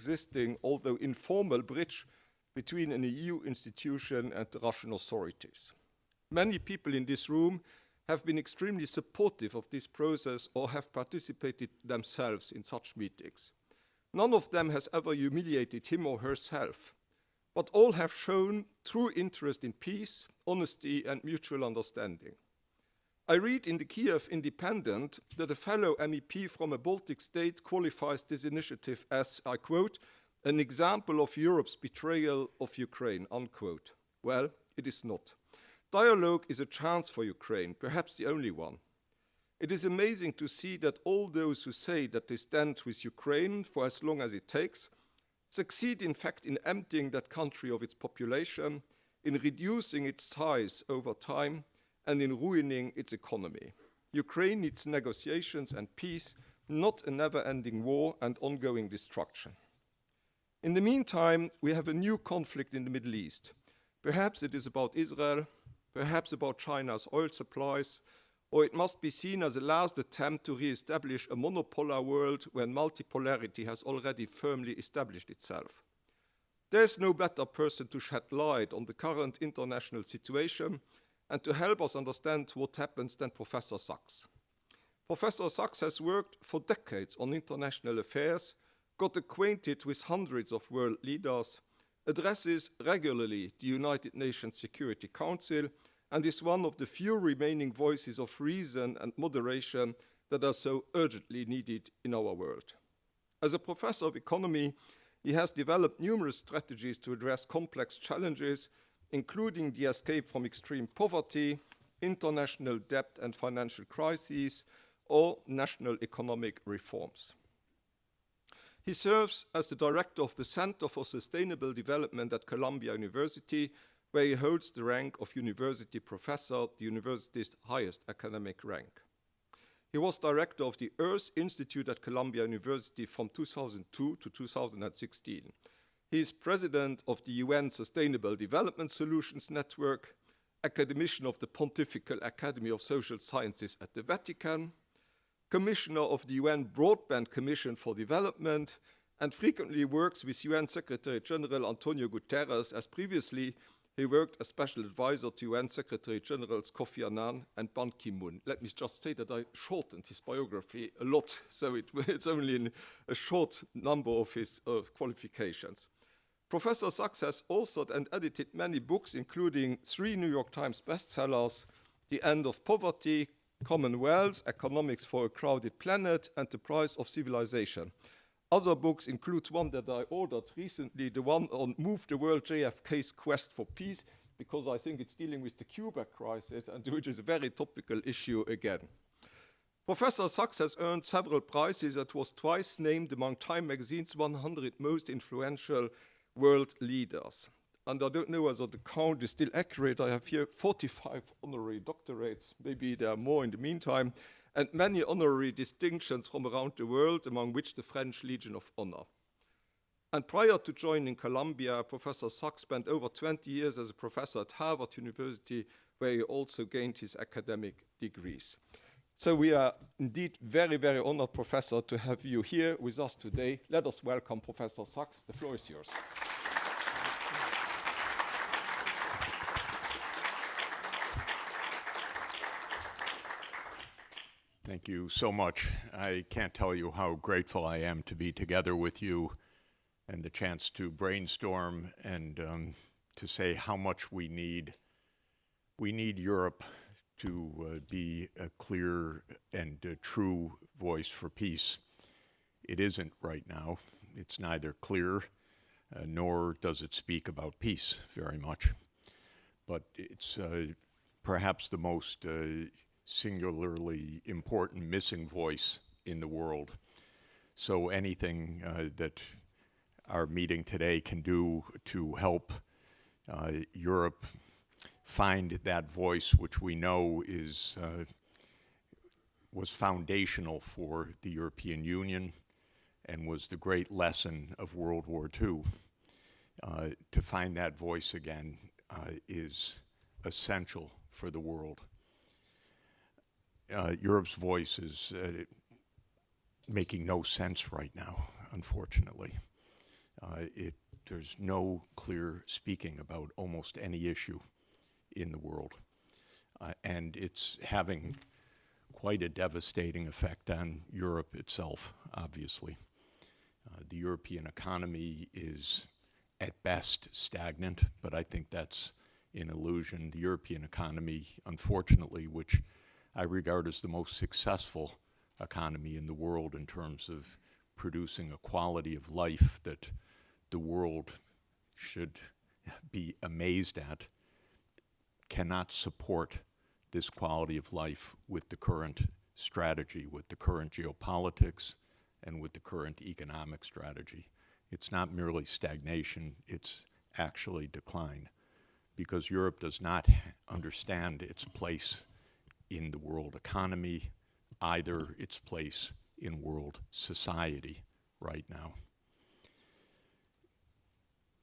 existing, although informal, bridge between an EU institution and the Russian authorities. Many people in this room have been extremely supportive of this process or have participated themselves in such meetings. None of them has ever humiliated him or herself, but all have shown true interest in peace, honesty, and mutual understanding. I read in the Kiev Independent that a fellow MEP from a Baltic state qualifies this initiative as, I quote, an example of Europe's betrayal of Ukraine, unquote. Well, it is not. Dialogue is a chance for Ukraine, perhaps the only one. It is amazing to see that all those who say that they stand with Ukraine for as long as it takes succeed in fact in emptying that country of its population, in reducing its size over time, and in ruining its economy. Ukraine needs negotiations and peace, not a never-ending war and ongoing destruction. In the meantime, we have a new conflict in the Middle East. Perhaps it is about Israel, perhaps about China's oil supplies, or it must be seen as a last attempt to re-establish a monopolar world when multipolarity has already firmly established itself. There is no better person to shed light on the current international situation and to help us understand what happens than Professor Sachs. Professor Sachs has worked for decades on international affairs, got acquainted with hundreds of world leaders, addresses regularly the United Nations Security Council, and is one of the few remaining voices of reason and moderation that are so urgently needed in our world. As a professor of economy, he has developed numerous strategies to address complex challenges, including the escape from extreme poverty, international debt and financial crises, or national economic reforms. He serves as the director of the Center for Sustainable Development at Columbia University, where he holds the rank of university professor, the university's highest academic rank. He was director of the Earth Institute at Columbia University from 2002 to 2016. He is president of the UN Sustainable Development Solutions Network, academician of the Pontifical Academy of Social Sciences at the Vatican, commissioner of the UN Broadband Commission for Development, and frequently works with UN Secretary General Antonio Guterres, as previously he worked as special advisor to UN Secretary Generals Kofi Annan and Ban Ki-moon. Let me just say that I shortened his biography a lot, so it's only in a short number of his qualifications. Professor Sachs has authored and edited many books, including 3 New York Times bestsellers, The End of Poverty, Commonwealth, Economics for a Crowded Planet, and The Price of Civilization. Other books include one that I ordered recently, the one on Move the World, JFK's Quest for Peace, because I think it's dealing with the Cuba crisis, and which is a very topical issue again. Professor Sachs has earned several prizes and was twice named among Time magazine's 100 most influential world leaders. And I don't know whether the count is still accurate. I have here 45 honorary doctorates. Maybe there are more in the meantime, and many honorary distinctions from around the world, among which the French Legion of Honor. And prior to joining Columbia, Professor Sachs spent over 20 years as a professor at Harvard University, where he also gained his academic degrees. So we are indeed very, very honored, Professor, to have you here with us today. Let us welcome Professor Sachs. The floor is yours. Thank you so much. I can't tell you how grateful I am to be together with you and the chance to brainstorm and to say how much we need. We need Europe to be a clear and true voice for peace. It isn't right now. It's neither clear nor does it speak about peace very much. But it's perhaps the most singularly important missing voice in the world. So anything that our meeting today can do to help Europe find that voice, which we know is was foundational for the European Union and was the great lesson of World War II. To find that voice again is essential for the world. Europe's voice is making no sense right now, unfortunately. There's no clear speaking about almost any issue in the world. And it's having quite a devastating effect on Europe itself, obviously. The European economy is at best stagnant, but I think that's an illusion. The European economy, unfortunately, which I regard as the most successful economy in the world in terms of producing a quality of life that the world should be amazed at, cannot support this quality of life with the current strategy, with the current geopolitics, and with the current economic strategy. It's not merely stagnation, it's actually decline, because Europe does not understand its place in the world economy, either its place in world society right now.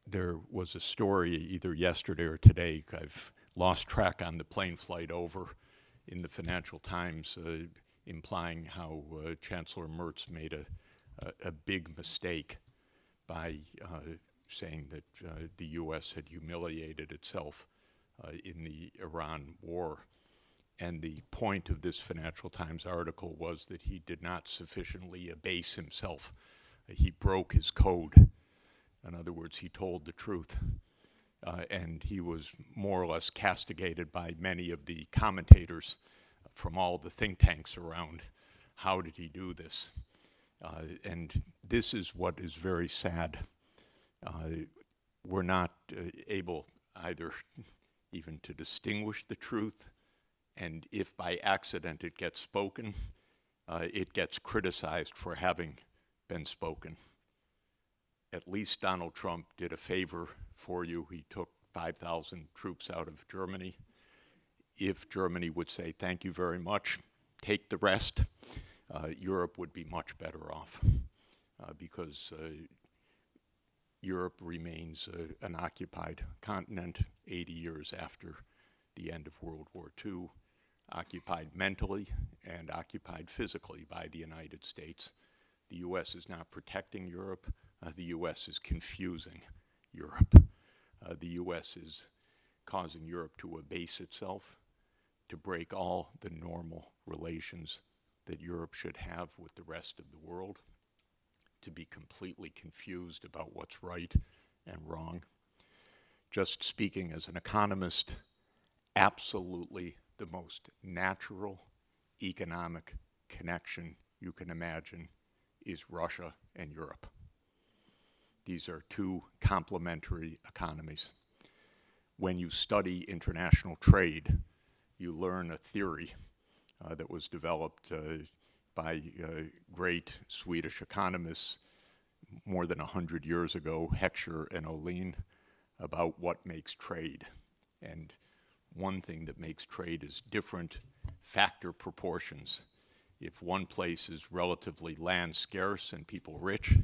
There was a story either yesterday or today, I've lost track on the plane flight over, in the Financial Times, implying how Chancellor Merz made a big mistake by saying that the U.S. had humiliated itself in the Iran war. And the point of this Financial Times article was that he did not sufficiently abase himself. He broke his code. In other words, he told the truth. And he was more or less castigated by many of the commentators from all the think tanks around. How did he do this? And this is what is very sad. We're not able either even to distinguish the truth, and if by accident it gets spoken, it gets criticized for having been spoken. At least Donald Trump did a favor for you. He took 5,000 troops out of Germany. If Germany would say, thank you very much, take the rest, Europe would be much better off because Europe remains an occupied continent 80 years after the end of World War II, occupied mentally and occupied physically by the United States. The U.S. is not protecting Europe. The U.S. is confusing Europe. The U.S. is causing Europe to abase itself, to break all the normal relations that Europe should have with the rest of the world, to be completely confused about what's right and wrong. Just speaking as an economist, absolutely the most natural economic connection you can imagine is Russia and Europe. These are two complementary economies. When you study international trade, you learn a theory that was developed by great Swedish economists more than 100 years ago, Heckscher and Ohlin, about what makes trade. And one thing that makes trade is different factor proportions. If one place is relatively land scarce and people rich,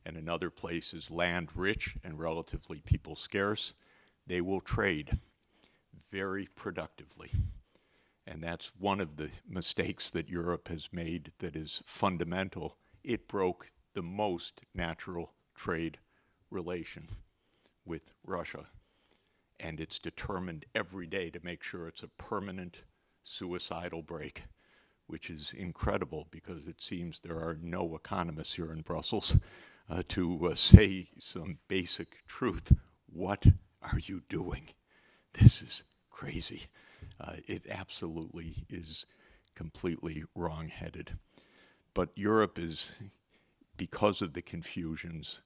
and another place is land rich and relatively people scarce, they will trade very productively. And that's one of the mistakes that Europe has made that is fundamental. It broke the most natural trade relation with Russia. And it's determined every day to make sure it's a permanent suicidal break, which is incredible because it seems there are no economists here in Brussels to say some basic truth. What are you doing? This is crazy. It absolutely is completely wrong-headed. But Europe is, because of the confusions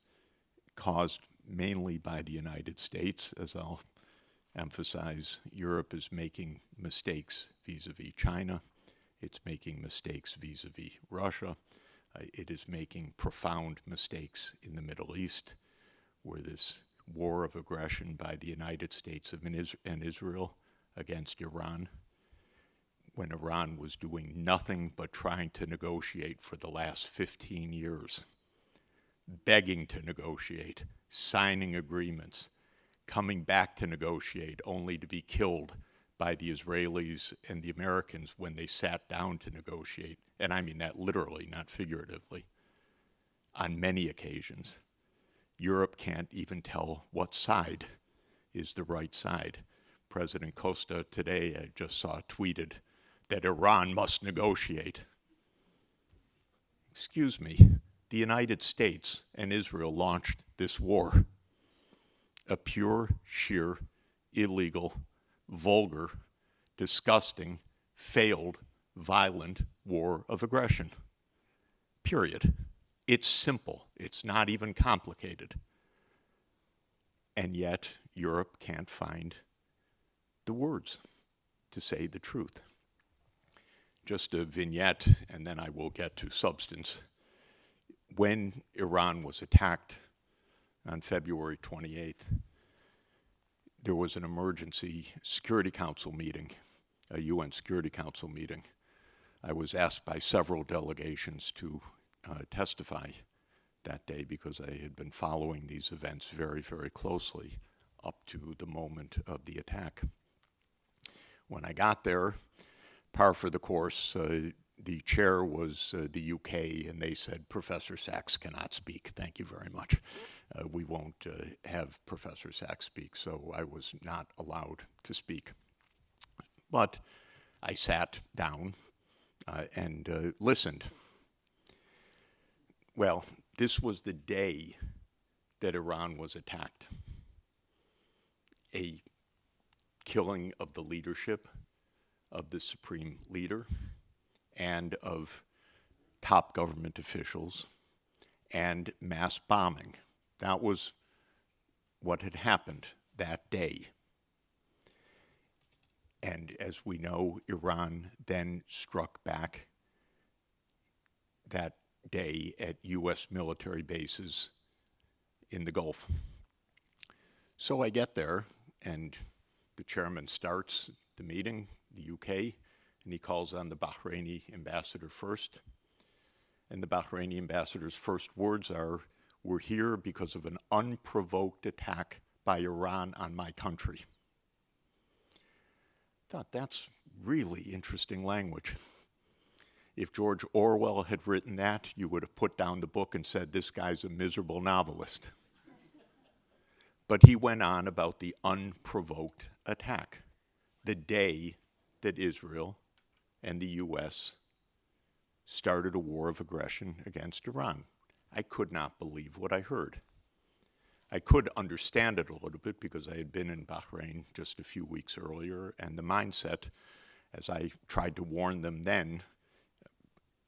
caused mainly by the United States, as I'll emphasize, Europe is making mistakes vis-a-vis China. It's making mistakes vis-a-vis Russia. It is making profound mistakes in the Middle East, where this war of aggression by the United States and Israel against Iran, when Iran was doing nothing but trying to negotiate for the last 15 years, begging to negotiate, signing agreements, coming back to negotiate only to be killed by the Israelis and the Americans when they sat down to negotiate, and I mean that literally, not figuratively, on many occasions. Europe can't even tell what side is the right side. President Costa today, I just saw tweeted that Iran must negotiate. Excuse me, the United States and Israel launched this war, a pure, sheer, illegal, vulgar, disgusting, failed, violent war of aggression. Period. It's simple. It's not even complicated. And yet, Europe can't find the words to say the truth. Just a vignette, and then I will get to substance. When Iran was attacked on February 28th, there was an emergency Security Council meeting, a UN Security Council meeting. I was asked by several delegations to testify that day because I had been following these events very, very closely up to the moment of the attack. When I got there, par for the course, the chair was the UK, and they said, Professor Sachs cannot speak. Thank you very much. We won't have Professor Sachs speak, so I was not allowed to speak. But I sat down and listened. Well, this was the day that Iran was attacked. A killing of the leadership of the supreme leader and of top government officials and mass bombing. That was what had happened that day. And as we know, Iran then struck back that day at US military bases in the Gulf. So I get there, and the chairman starts the meeting, the UK, and he calls on the Bahraini ambassador first. And the Bahraini ambassador's first words are, "We're here because of an unprovoked attack by Iran on my country." I thought that's really interesting language. If George Orwell had written that, you would have put down the book and said, this guy's a miserable novelist. But he went on about the unprovoked attack, the day that Israel and the US started a war of aggression against Iran. I could not believe what I heard. I could understand it a little bit because I had been in Bahrain just a few weeks earlier, and the mindset, as I tried to warn them then,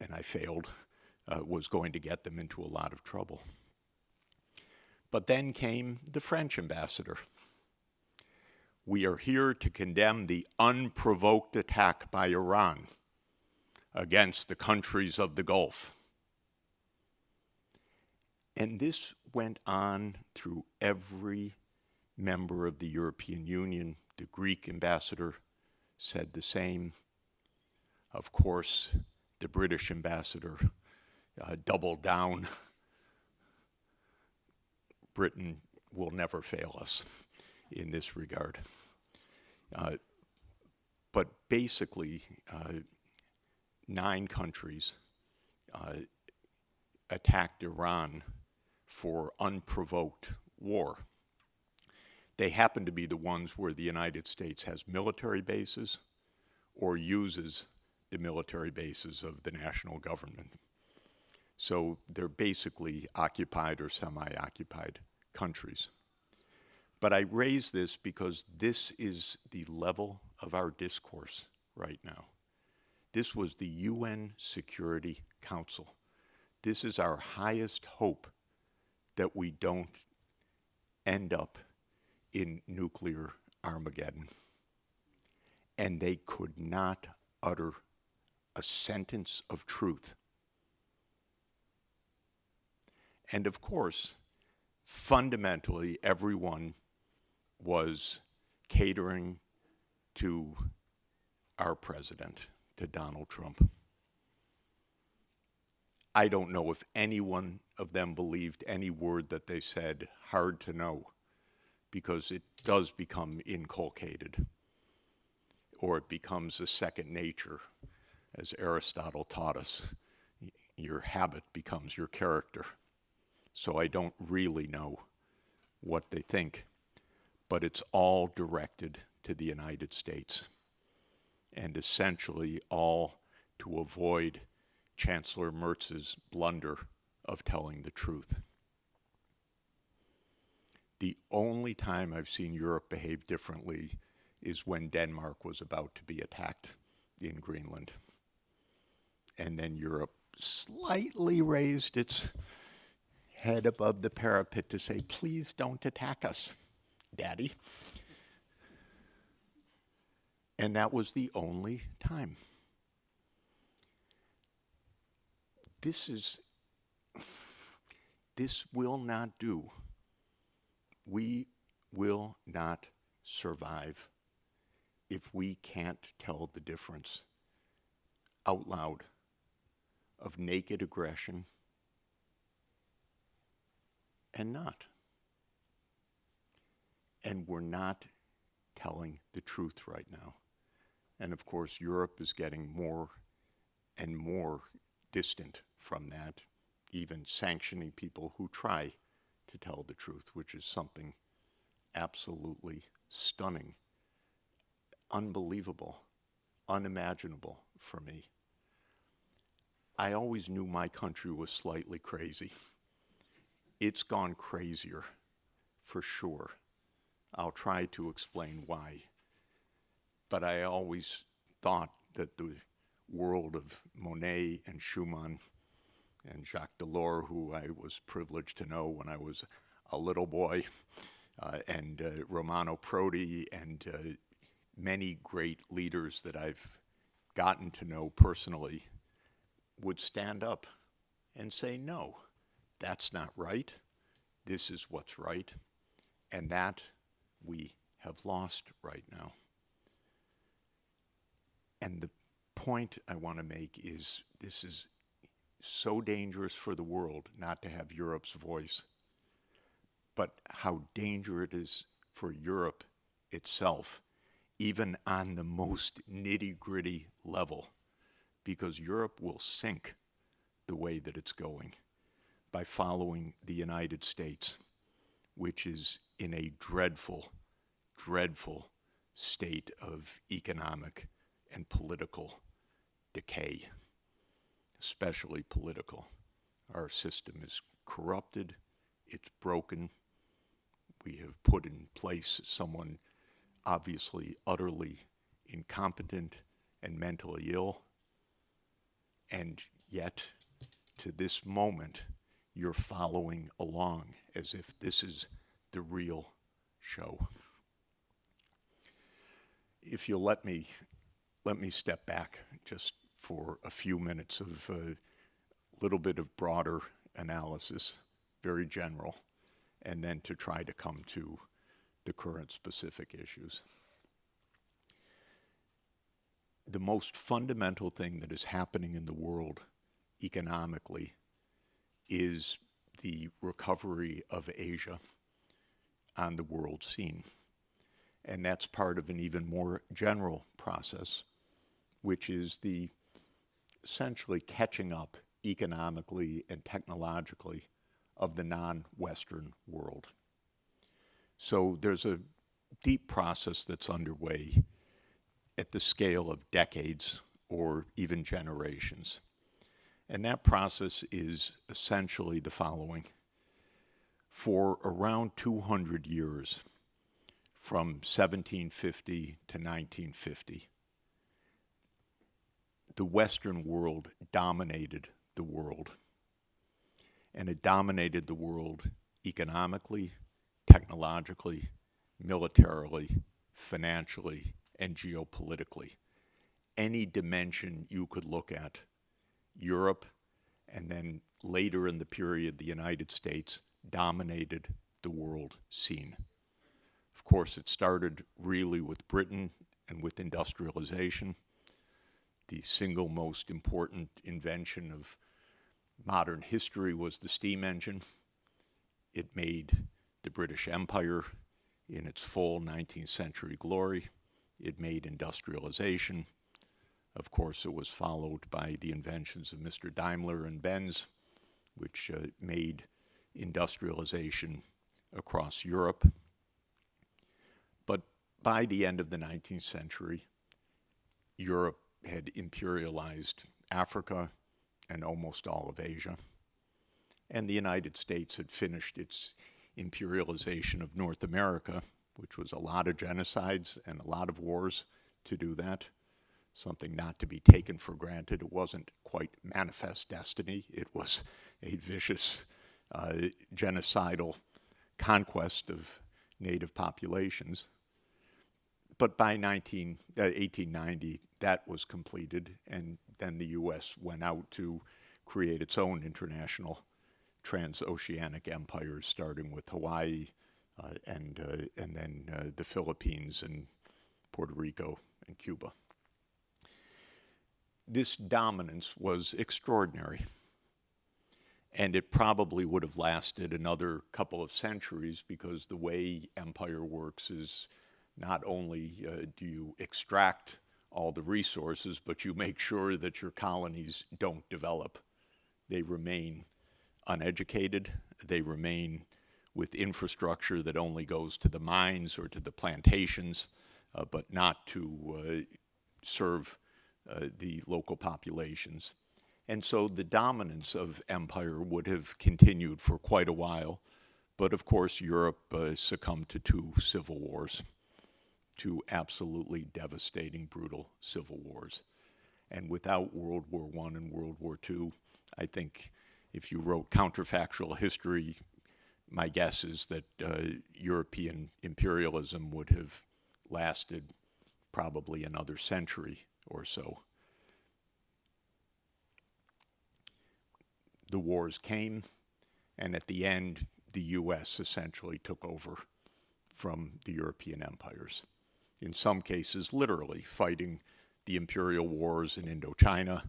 and I failed, was going to get them into a lot of trouble. But then came the French ambassador. "We are here to condemn the unprovoked attack by Iran against the countries of the Gulf." And this went on through every member of the European Union. The Greek ambassador said the same. Of course, the British ambassador doubled down. Britain will never fail us in this regard. But basically, 9 countries attacked Iran for unprovoked war. They happen to be the ones where the United States has military bases or uses the military bases of the national government. So they're basically occupied or semi-occupied countries. But I raise this because this is the level of our discourse right now. This was the UN Security Council. This is our highest hope that we don't end up in nuclear Armageddon. And they could not utter a sentence of truth. And of course, fundamentally, everyone was catering to our president, to Donald Trump. I don't know if any one of them believed any word that they said. Hard to know, because it does become inculcated, or it becomes a second nature, as Aristotle taught us. Your habit becomes your character. so I don't really know what they think, but it's all directed to the United States, and essentially all to avoid Chancellor Merz's blunder of telling the truth. The only time I've seen Europe behave differently is when Denmark was about to be attacked in Greenland. And then Europe slightly raised its head above the parapet to say, please don't attack us, Daddy. And that was the only time. This will not do. We will not survive if we can't tell the difference out loud of naked aggression and not. And we're not telling the truth right now. And of course, Europe is getting more and more distant from that, even sanctioning people who try to tell the truth, which is something absolutely stunning, unbelievable, unimaginable for me. I always knew my country was slightly crazy. It's gone crazier, for sure. I'll try to explain why. But I always thought that the world of Monet and Schumann and Jacques Delors, who I was privileged to know when I was a little boy, and Romano Prodi, and many great leaders that I've gotten to know personally, would stand up and say, no, that's not right. This is what's right. And that we have lost right now. And the point I want to make is this is so dangerous for the world not to have Europe's voice, but how dangerous it is for Europe itself, even on the most nitty-gritty level, because Europe will sink the way that it's going by following the United States, which is in a dreadful, dreadful state of economic and political decay, especially political. Our system is corrupted, it's broken. We have put in place someone obviously utterly incompetent and mentally ill, and yet to this moment you're following along as if this is the real show. If you'll let me step back just for a few minutes of a little bit of broader analysis, very general, and then to try to come to the current specific issues. The most fundamental thing that is happening in the world economically is the recovery of Asia on the world scene. And that's part of an even more general process, which is the essentially catching up economically and technologically of the non-Western world. So there's a deep process that's underway at the scale of decades or even generations. And that process is essentially the following. For around 200 years, from 1750 to 1950, the Western world dominated the world. And it dominated the world economically, technologically, militarily, financially, and geopolitically. Any dimension you could look at, Europe, and then later in the period, the United States dominated the world scene. Of course, it started really with Britain and with industrialization. The single most important invention of modern history was the steam engine. It made the British Empire in its full 19th century glory. It made industrialization. Of course, it was followed by the inventions of Mr. Daimler and Benz, which made industrialization across Europe. But by the end of the 19th century, Europe had imperialized Africa and almost all of Asia. And the United States had finished its imperialization of North America, which was a lot of genocides and a lot of wars to do that. Something not to be taken for granted. It wasn't quite manifest destiny. It was a vicious genocidal conquest of native populations. But by 1890, that was completed, and then the U.S. went out to create its own international transoceanic empires, starting with Hawaii and then the Philippines and Puerto Rico and Cuba. This dominance was extraordinary, and it probably would have lasted another couple of centuries, because the way empire works is not only do you extract all the resources, but you make sure that your colonies don't develop. They remain uneducated. They remain with infrastructure that only goes to the mines or to the plantations, but not to serve the local populations. And so the dominance of empire would have continued for quite a while. But of course, Europe succumbed to two civil wars, two absolutely devastating, brutal civil wars. And without World War I and World War II, I think if you wrote counterfactual history, my guess is that European imperialism would have lasted probably another century or so. The wars came, and at the end, the U.S. essentially took over from the European empires. In some cases, literally fighting the imperial wars in Indochina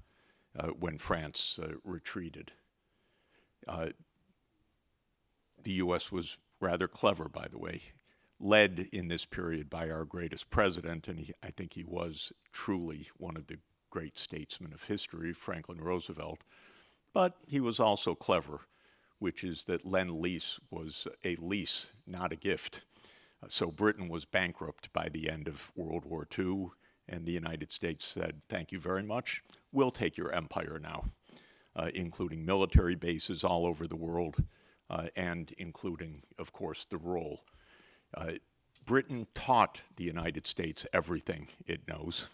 when France retreated. The U.S. was rather clever, by the way, led in this period by our greatest president, and I think he was truly one of the great statesmen of history, Franklin Roosevelt. But he was also clever, which is that Lend-Lease was a lease, not a gift. So Britain was bankrupt by the end of World War II, and the United States said, "Thank you very much. We'll take your empire now," including military bases all over the world, and including, of course, the role. Britain taught the United States everything it knows,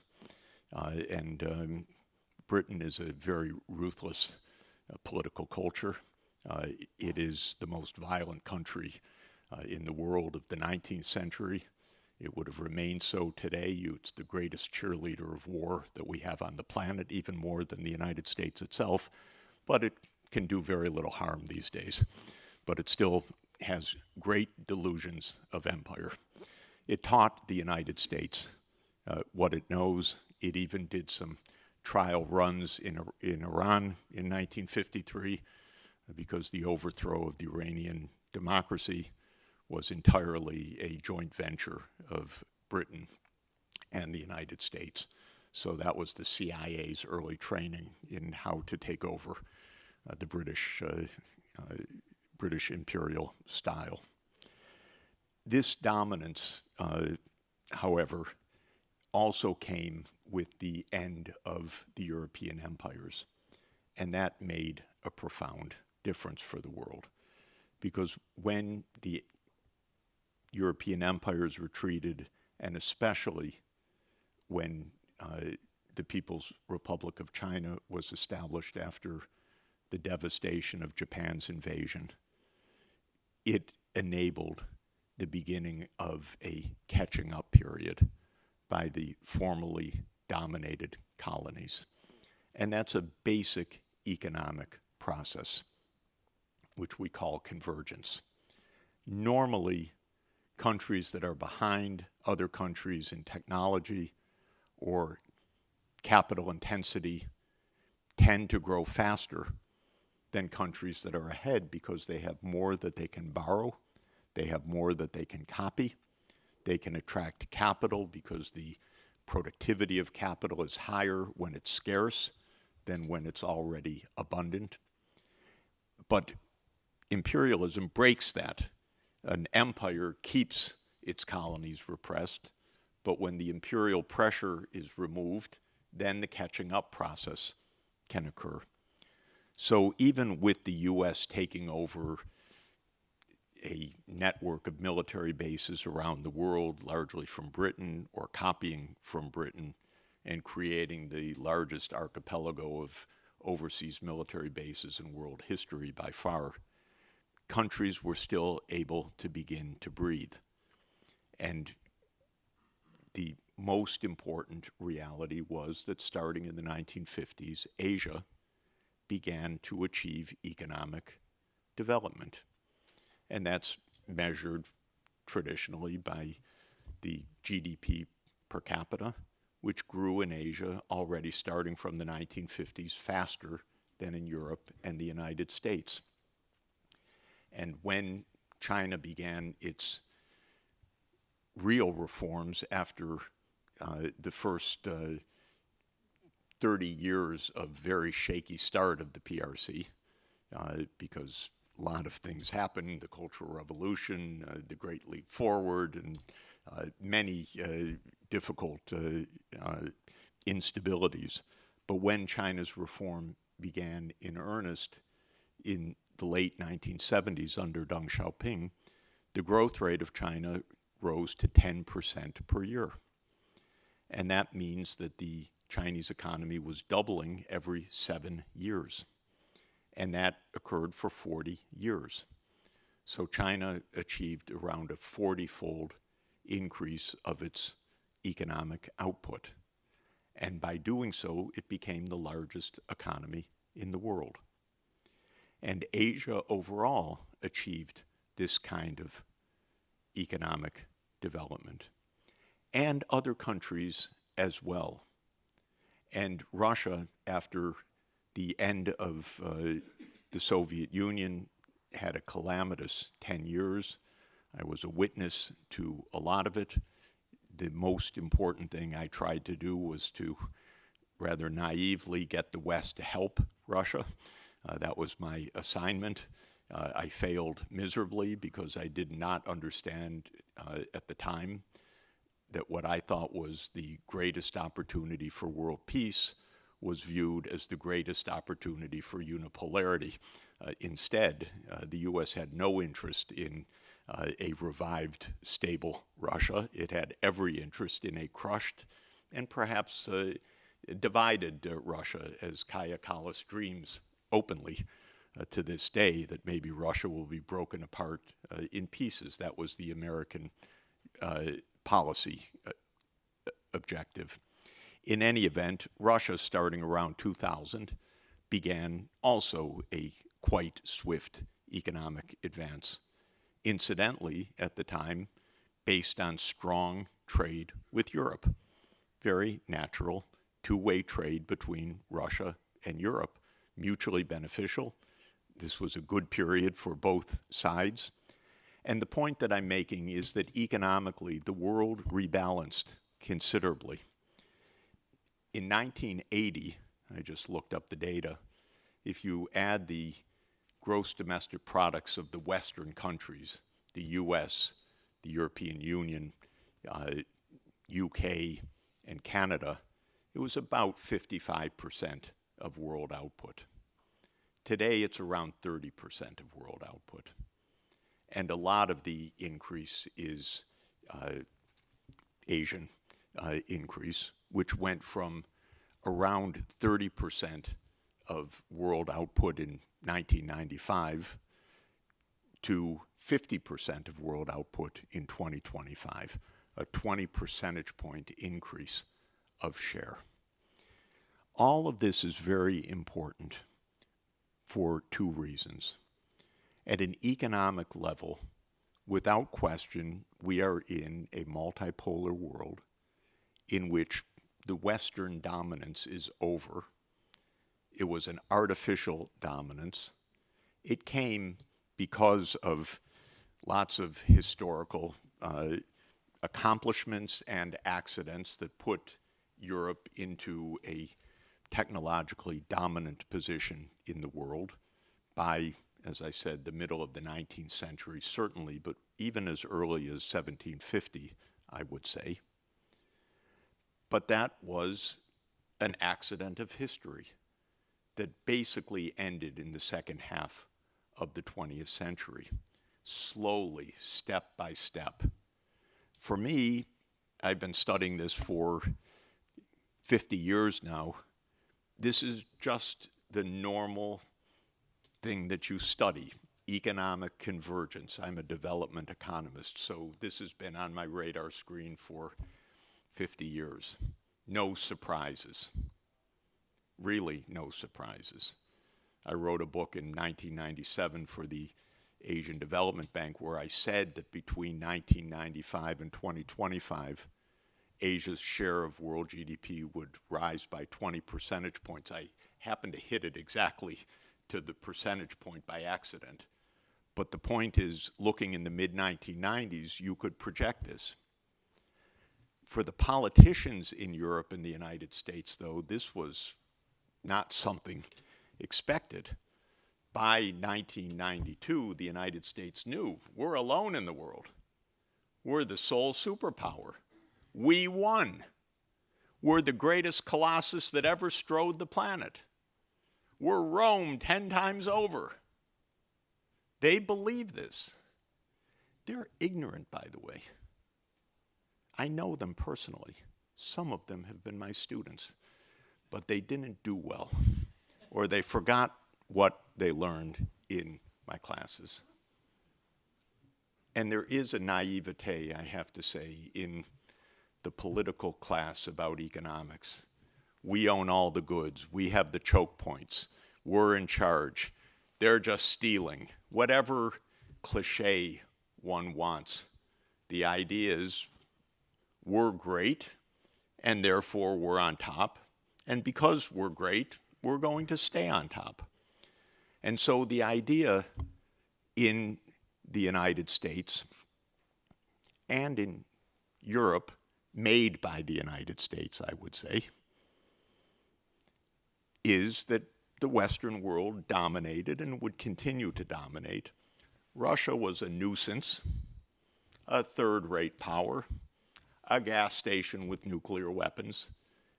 and Britain is a very ruthless political culture. It is the most violent country in the world of the 19th century. It would have remained so today. It's the greatest cheerleader of war that we have on the planet, even more than the United States itself. But it can do very little harm these days. But it still has great delusions of empire. It taught the United States what it knows. It even did some trial runs in Iran in 1953, because the overthrow of the Iranian democracy was entirely a joint venture of Britain and the United States. So that was the CIA's early training in how to take over the British imperial style. This dominance, however, also came with the end of the European empires, and that made a profound difference for the world. Because when the European empires retreated, and especially when the People's Republic of China was established after the devastation of Japan's invasion, it enabled the beginning of a catching up period by the formerly dominated colonies. And that's a basic economic process, which we call convergence. Normally, countries that are behind other countries in technology or capital intensity tend to grow faster than countries that are ahead, because they have more that they can borrow, they have more that they can copy, they can attract capital because the productivity of capital is higher when it's scarce than when it's already abundant. But imperialism breaks that. An empire keeps its colonies repressed, but when the imperial pressure is removed, then the catching up process can occur. So even with the U.S. taking over a network of military bases around the world, largely from Britain, or copying from Britain, and creating the largest archipelago of overseas military bases in world history by far, countries were still able to begin to breathe. And the most important reality was that starting in the 1950s, Asia began to achieve economic development. And that's measured traditionally by the GDP per capita, which grew in Asia already starting from the 1950s faster than in Europe and the United States. And when China began its real reforms after the first 30 years of very shaky start of the PRC, because a lot of things happened, the Cultural Revolution, the Great Leap Forward, and many difficult instabilities. But when China's reform began in earnest in the late 1970s under Deng Xiaoping, the growth rate of China rose to 10% per year. And that means that the Chinese economy was doubling every 7 years. And that occurred for 40 years. So China achieved around a 40-fold increase of its economic output. And by doing so, it became the largest economy in the world. And Asia overall achieved this kind of economic development, and other countries as well. And Russia, after the end of the Soviet Union, had a calamitous 10 years. I was a witness to a lot of it. The most important thing I tried to do was to rather naively get the West to help Russia. That was my assignment. I failed miserably because I did not understand at the time that what I thought was the greatest opportunity for world peace was viewed as the greatest opportunity for unipolarity. Instead, the U.S. had no interest in a revived, stable Russia. It had every interest in a crushed and perhaps divided Russia, as Kaja Kallas dreams openly to this day that maybe Russia will be broken apart in pieces. That was the American policy objective. In any event, Russia, starting around 2000, began also a quite swift economic advance. Incidentally, at the time, based on strong trade with Europe. Very natural two-way trade between Russia and Europe, mutually beneficial. This was a good period for both sides. And the point that I'm making is that economically, the world rebalanced considerably. In 1980, I just looked up the data, if you add the gross domestic products of the Western countries, the US, the European Union, UK, and Canada, it was about 55% of world output. Today, it's around 30% of world output. And a lot of the increase is Asian increase, which went from around 30% of world output in 1995 to 50% of world output in 2025, a 20 percentage point increase of share. All of this is very important for two reasons. At an economic level, without question, we are in a multipolar world in which the Western dominance is over. It was an artificial dominance. It came because of lots of historical accomplishments and accidents that put Europe into a technologically dominant position in the world by as I said, the middle of the 19th century, certainly, but even as early as 1750, I would say. But that was an accident of history that basically ended in the second half of the 20th century, slowly, step by step. For me, I've been studying this for 50 years now. This is just the normal thing that you study, economic convergence. I'm a development economist, so this has been on my radar screen for 50 years. No surprises. Really no surprises. I wrote a book in 1997 for the Asian Development Bank where I said that between 1995 and 2025, Asia's share of world GDP would rise by 20 percentage points. I happened to hit it exactly to the percentage point by accident. But the point is, looking in the mid-1990s, you could project this. For the politicians in Europe and the United States, though, this was not something expected. By 1992, the United States knew we're alone in the world. We're the sole superpower. We won. We're the greatest colossus that ever strode the planet. We're Rome 10 times over. They believe this. They're ignorant, by the way. I know them personally. Some of them have been my students, but they didn't do well, or they forgot what they learned in my classes. And there is a naivete, I have to say, in the political class about economics. We own all the goods. We have the choke points. We're in charge. They're just stealing. Whatever cliche one wants. The idea is we're great, and therefore we're on top. And because we're great, we're going to stay on top. And so the idea in the United States and in Europe, made by the United States, I would say, is that the Western world dominated and would continue to dominate. Russia was a nuisance, a third-rate power, a gas station with nuclear weapons,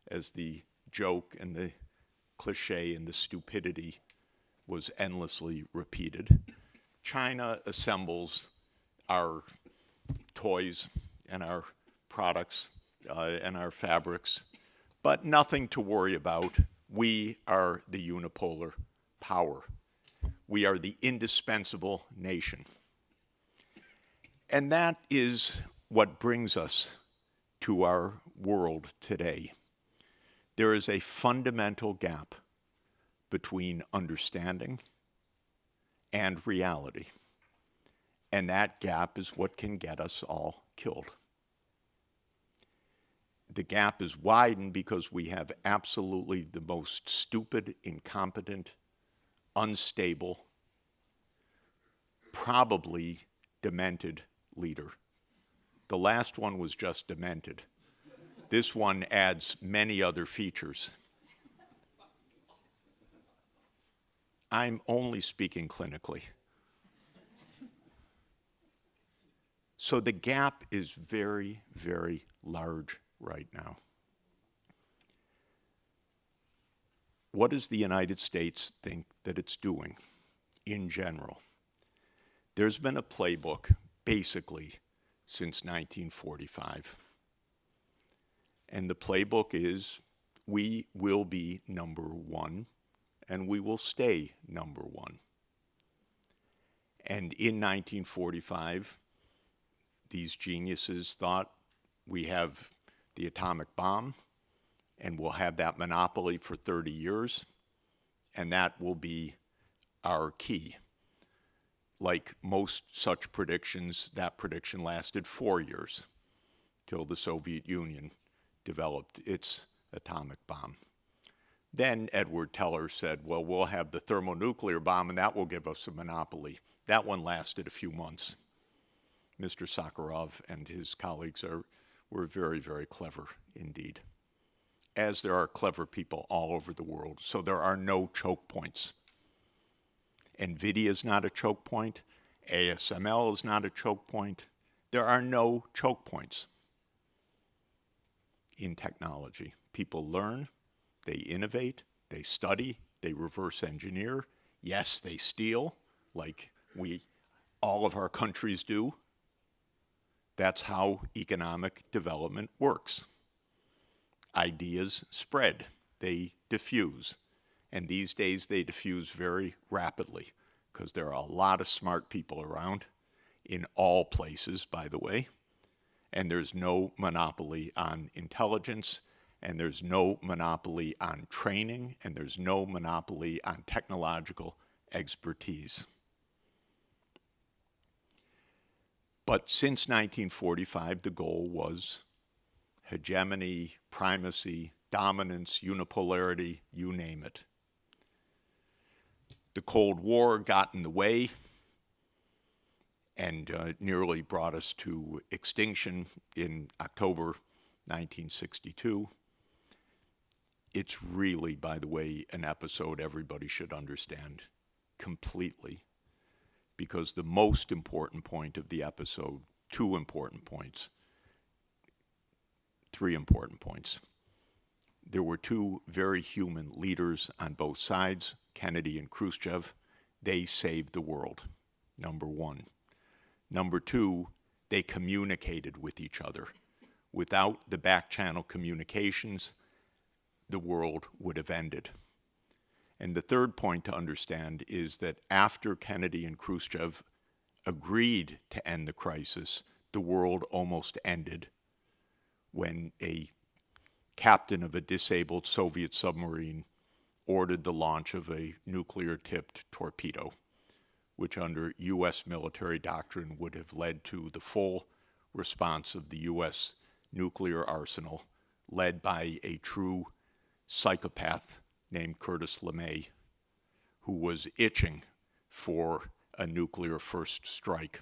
as the joke and the cliche and the stupidity was endlessly repeated. China assembles our toys and our products and our fabrics, but nothing to worry about. We are the unipolar power. We are the indispensable nation. And that is what brings us to our world today. There is a fundamental gap between understanding and reality. And that gap is what can get us all killed. The gap is widened because we have absolutely the most stupid, incompetent, unstable, probably demented leader. The last one was just demented. This one adds many other features. I'm only speaking clinically. So the gap is very, very large right now. What does the United States think that it's doing in general? There's been a playbook, basically, since 1945. And the playbook is, we will be number one, and we will stay number one. And in 1945, these geniuses thought, we have the atomic bomb, and we'll have that monopoly for 30 years, and that will be our key. Like most such predictions, that prediction lasted 4 years, till the Soviet Union developed its atomic bomb. Then Edward Teller said, well, we'll have the thermonuclear bomb, and that will give us a monopoly. That one lasted a few months. Mr. Sakharov and his colleagues were very, very clever indeed, as there are clever people all over the world. So there are no choke points. NVIDIA is not a choke point. ASML is not a choke point. There are no choke points in technology. People learn, they innovate, they study, they reverse engineer. Yes, they steal, like all of our countries do. That's how economic development works. Ideas spread, they diffuse. And these days they diffuse very rapidly because there are a lot of smart people around in all places, by the way. And there's no monopoly on intelligence, and there's no monopoly on training, and there's no monopoly on technological expertise. But since 1945, the goal was hegemony, primacy, dominance, unipolarity, you name it. The Cold War got in the way and nearly brought us to extinction in October 1962. It's really, by the way, an episode everybody should understand completely, because the most important point of the episode, three important points. There were two very human leaders on both sides, Kennedy and Khrushchev. They saved the world, number one. Number two, they communicated with each other. Without the back-channel communications, the world would have ended. And the third point to understand is that after Kennedy and Khrushchev agreed to end the crisis, the world almost ended when a captain of a disabled Soviet submarine ordered the launch of a nuclear-tipped torpedo, which under U.S. military doctrine would have led to the full response of the U.S. nuclear arsenal, led by a true psychopath named Curtis LeMay, who was itching for a nuclear first strike.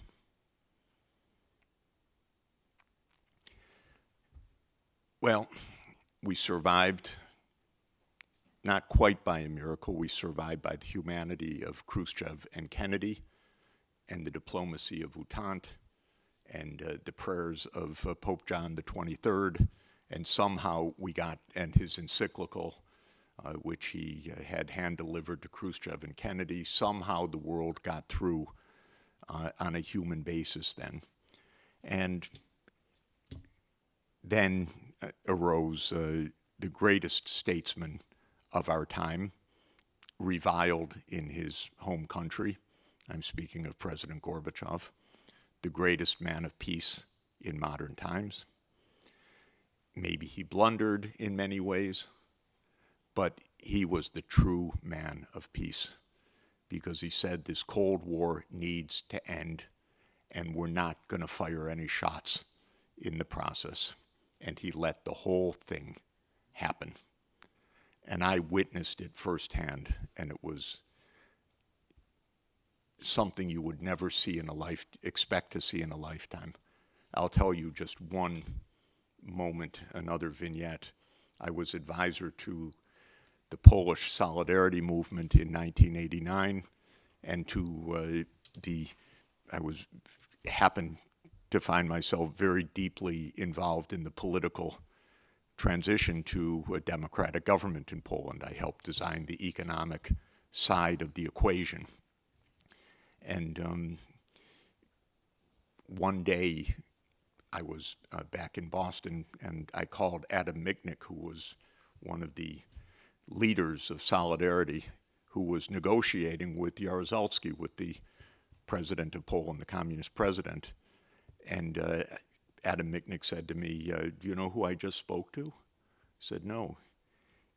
Well, we survived, not quite by a miracle. We survived by the humanity of Khrushchev and Kennedy and the diplomacy of Entente and the prayers of Pope John the 23rd, and somehow we got, and his encyclical, which he had hand-delivered to Khrushchev and Kennedy, somehow the world got through on a human basis then. And then arose the greatest statesman of our time, reviled in his home country. I'm speaking of President Gorbachev, the greatest man of peace in modern times. Maybe he blundered in many ways, but he was the true man of peace, because he said this Cold War needs to end, and we're not going to fire any shots in the process. And he let the whole thing happen. And I witnessed it firsthand, and it was something you would never see in expect to see in a lifetime. I'll tell you just one moment, another vignette. I was advisor to the Polish Solidarity Movement in 1989, and happened to find myself very deeply involved in the political transition to a democratic government in Poland. I helped design the economic side of the equation. And one day I was back in Boston, and I called Adam Michnik, who was one of the leaders of Solidarity, who was negotiating with Jaruzelski, with the president of Poland, the communist president. And Adam Michnik said to me, do you know who I just spoke to? I said, no.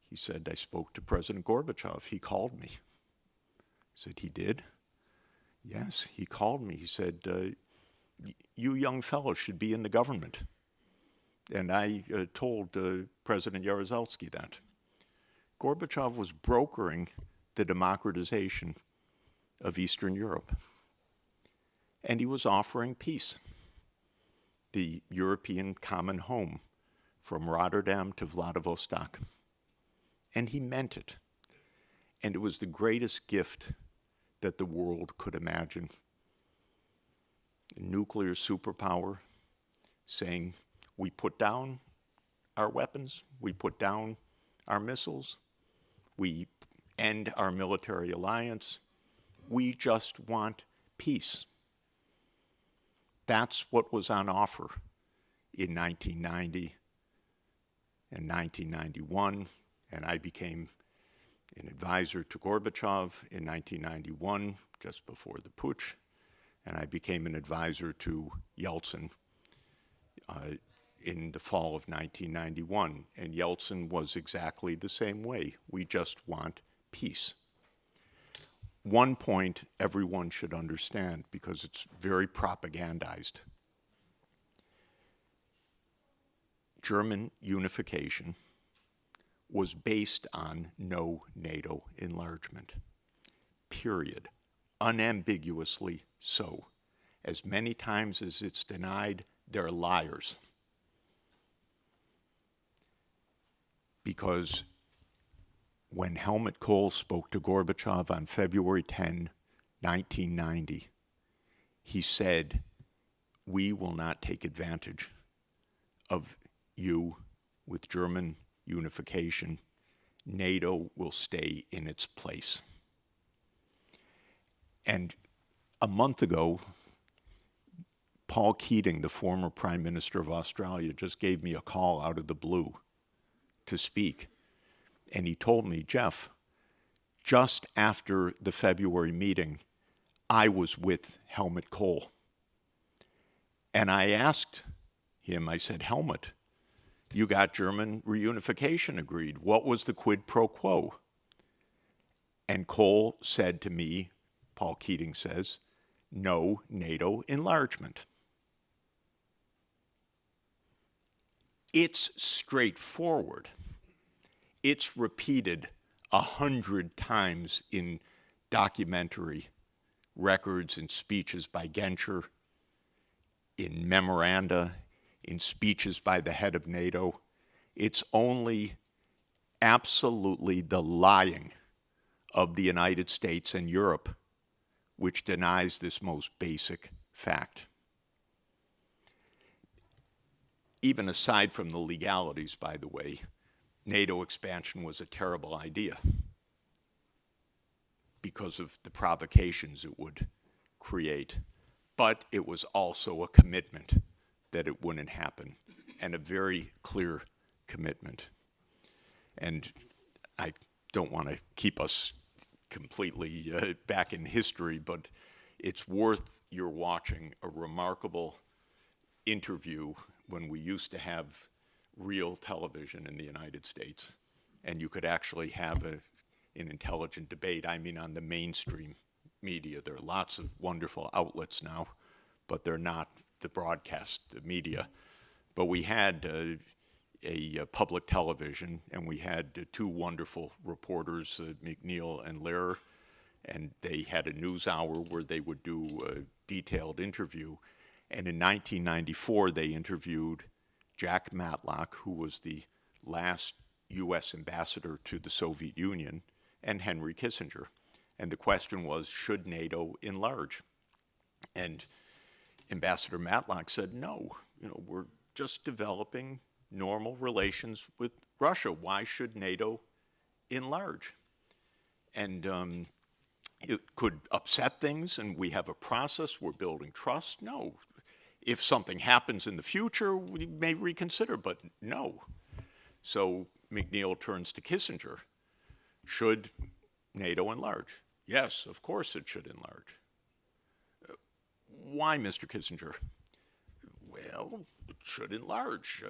He said, I spoke to President Gorbachev. He called me. I said, he did? Yes, he called me. He said, you young fellows should be in the government. And I told President Jaruzelski that. Gorbachev was brokering the democratization of Eastern Europe. And he was offering peace, the European common home, from Rotterdam to Vladivostok. And he meant it. And it was the greatest gift that the world could imagine. A nuclear superpower saying, we put down our weapons, we put down our missiles, we end our military alliance, we just want peace. That's what was on offer in 1990 and 1991, and I became an advisor to Gorbachev in 1991, just before the putsch, and I became an advisor to Yeltsin in the fall of 1991, and Yeltsin was exactly the same way. We just want peace. One point everyone should understand, because it's very propagandized. German unification was based on no NATO enlargement, period. Unambiguously so. As many times as it's denied, they're liars. Because when Helmut Kohl spoke to Gorbachev on February 10, 1990, he said, we will not take advantage of you with German unification. NATO will stay in its place. And a month ago, Paul Keating, the former Prime Minister of Australia, just gave me a call out of the blue to speak. And he told me, Jeff, just after the February meeting, I was with Helmut Kohl. And I asked him, I said, Helmut, you got German reunification agreed. What was the quid pro quo? And Kohl said to me, Paul Keating says, no NATO enlargement. It's straightforward. It's repeated 100 times in documentary records and speeches by Genscher, in memoranda, in speeches by the head of NATO. It's only absolutely the lying of the United States and Europe which denies this most basic fact. Even aside from the legalities, by the way, NATO expansion was a terrible idea because of the provocations it would create. But it was also a commitment that it wouldn't happen, and a very clear commitment. And I don't want to keep us completely back in history, but it's worth your watching a remarkable interview when we used to have real television in the United States, and you could actually have an intelligent debate. I mean, on the mainstream media. There are lots of wonderful outlets now, but they're not the broadcast media. But we had a public television, and we had two wonderful reporters, McNeil and Lehrer, and they had a news hour where they would do a detailed interview. And in 1994, they interviewed Jack Matlock, who was the last U.S. ambassador to the Soviet Union, and Henry Kissinger. And the question was, should NATO enlarge? And Ambassador Matlock said, no, we're just developing normal relations with Russia. Why should NATO enlarge? And it could upset things, and we have a process, we're building trust. No. If something happens in the future, we may reconsider, but no. So McNeil turns to Kissinger. Should NATO enlarge? Yes, of course it should enlarge. Why, Mr. Kissinger? Well, it should enlarge.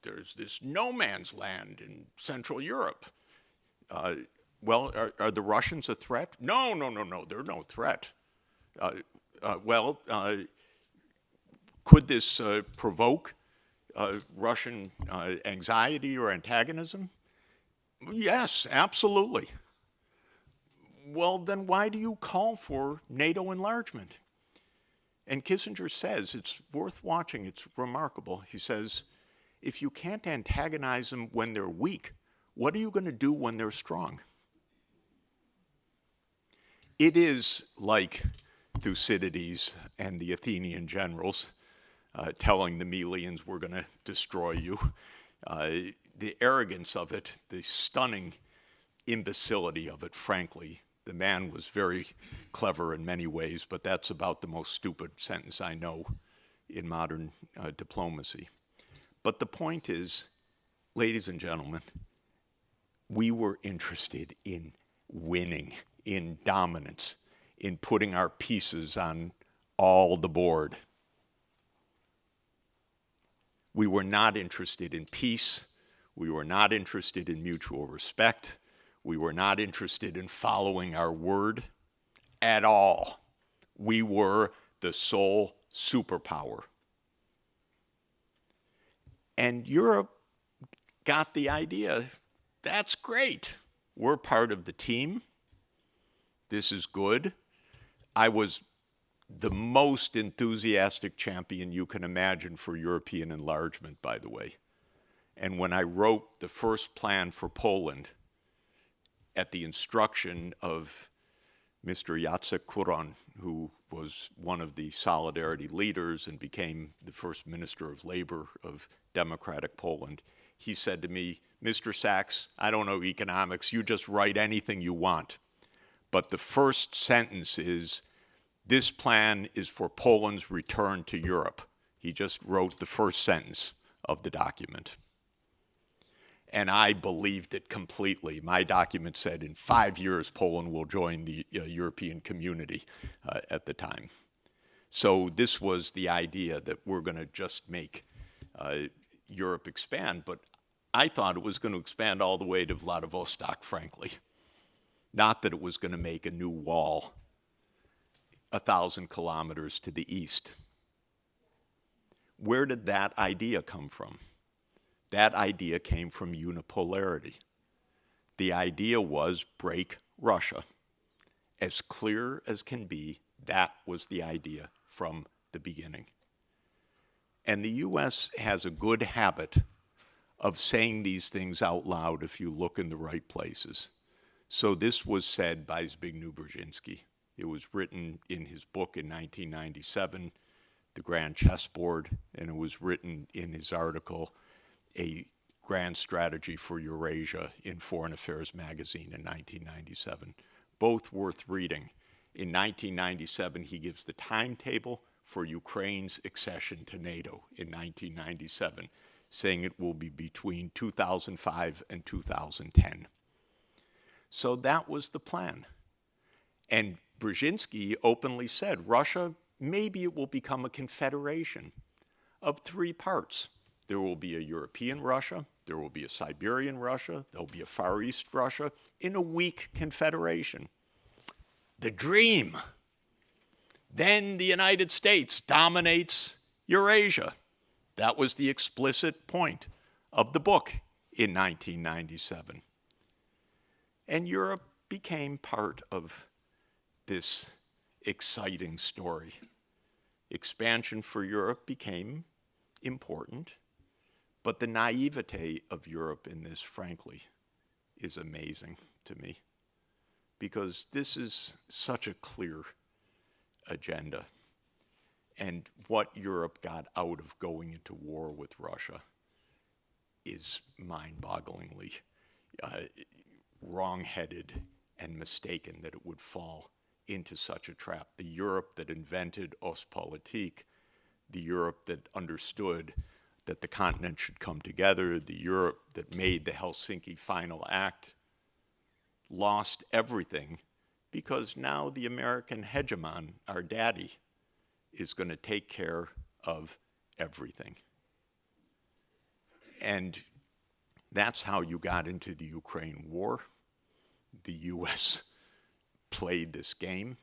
There's this no man's land in Central Europe. Well, are the Russians a threat? No, they're no threat. Could this provoke Russian anxiety or antagonism? Yes, absolutely. Well, then why do you call for NATO enlargement? And Kissinger says, it's worth watching, it's remarkable. He says, if you can't antagonize them when they're weak, what are you going to do when they're strong? It is like Thucydides and the Athenian generals telling the Melians, we're going to destroy you. The arrogance of it, the stunning imbecility of it, frankly. The man was very clever in many ways, but that's about the most stupid sentence I know in modern diplomacy. But the point is, ladies and gentlemen, we were interested in winning, in dominance, in putting our pieces on all the board. We were not interested in peace. We were not interested in mutual respect. We were not interested in following our word at all. We were the sole superpower. And Europe got the idea, that's great. We're part of the team. This is good. I was the most enthusiastic champion you can imagine for European enlargement, by the way. And when I wrote the first plan for Poland at the instruction of Mr. Jacek Kuron, who was one of the Solidarity leaders and became the first Minister of Labor of Democratic Poland, he said to me, Mr. Sachs, I don't know economics, you just write anything you want. But the first sentence is, this plan is for Poland's return to Europe. He just wrote the first sentence of the document. And I believed it completely. My document said in 5 years, Poland will join the European community at the time. So this was the idea that we're going to just make Europe expand. But I thought it was going to expand all the way to Vladivostok, frankly. Not that it was going to make a new wall 1,000 kilometers to the east. Where did that idea come from? That idea came from unipolarity. The idea was break Russia. As clear as can be, that was the idea from the beginning. And the U.S. has a good habit of saying these things out loud if you look in the right places. So this was said by Zbigniew Brzezinski. It was written in his book in 1997, The Grand Chessboard, and it was written in his article, A Grand Strategy for Eurasia, in Foreign Affairs magazine in 1997. Both worth reading. In 1997, he gives the timetable for Ukraine's accession to NATO in 1997, saying it will be between 2005 and 2010. So that was the plan. And Brzezinski openly said, Russia, maybe it will become a confederation of 3 parts. There will be a European Russia, there will be a Siberian Russia, there'll be a Far East Russia, in a weak confederation. The dream. Then the United States dominates Eurasia. That was the explicit point of the book in 1997. And Europe became part of this exciting story. Expansion for Europe became important, but the naivete of Europe in this, frankly, is amazing to me, because this is such a clear agenda. And what Europe got out of going into war with Russia is mind-bogglingly wrong-headed and mistaken that it would fall into such a trap. The Europe that invented Ostpolitik, the Europe that understood that the continent should come together, the Europe that made the Helsinki Final Act, lost everything because now the American hegemon, our daddy, is going to take care of everything. And that's how you got into the Ukraine war. The U.S. played this game.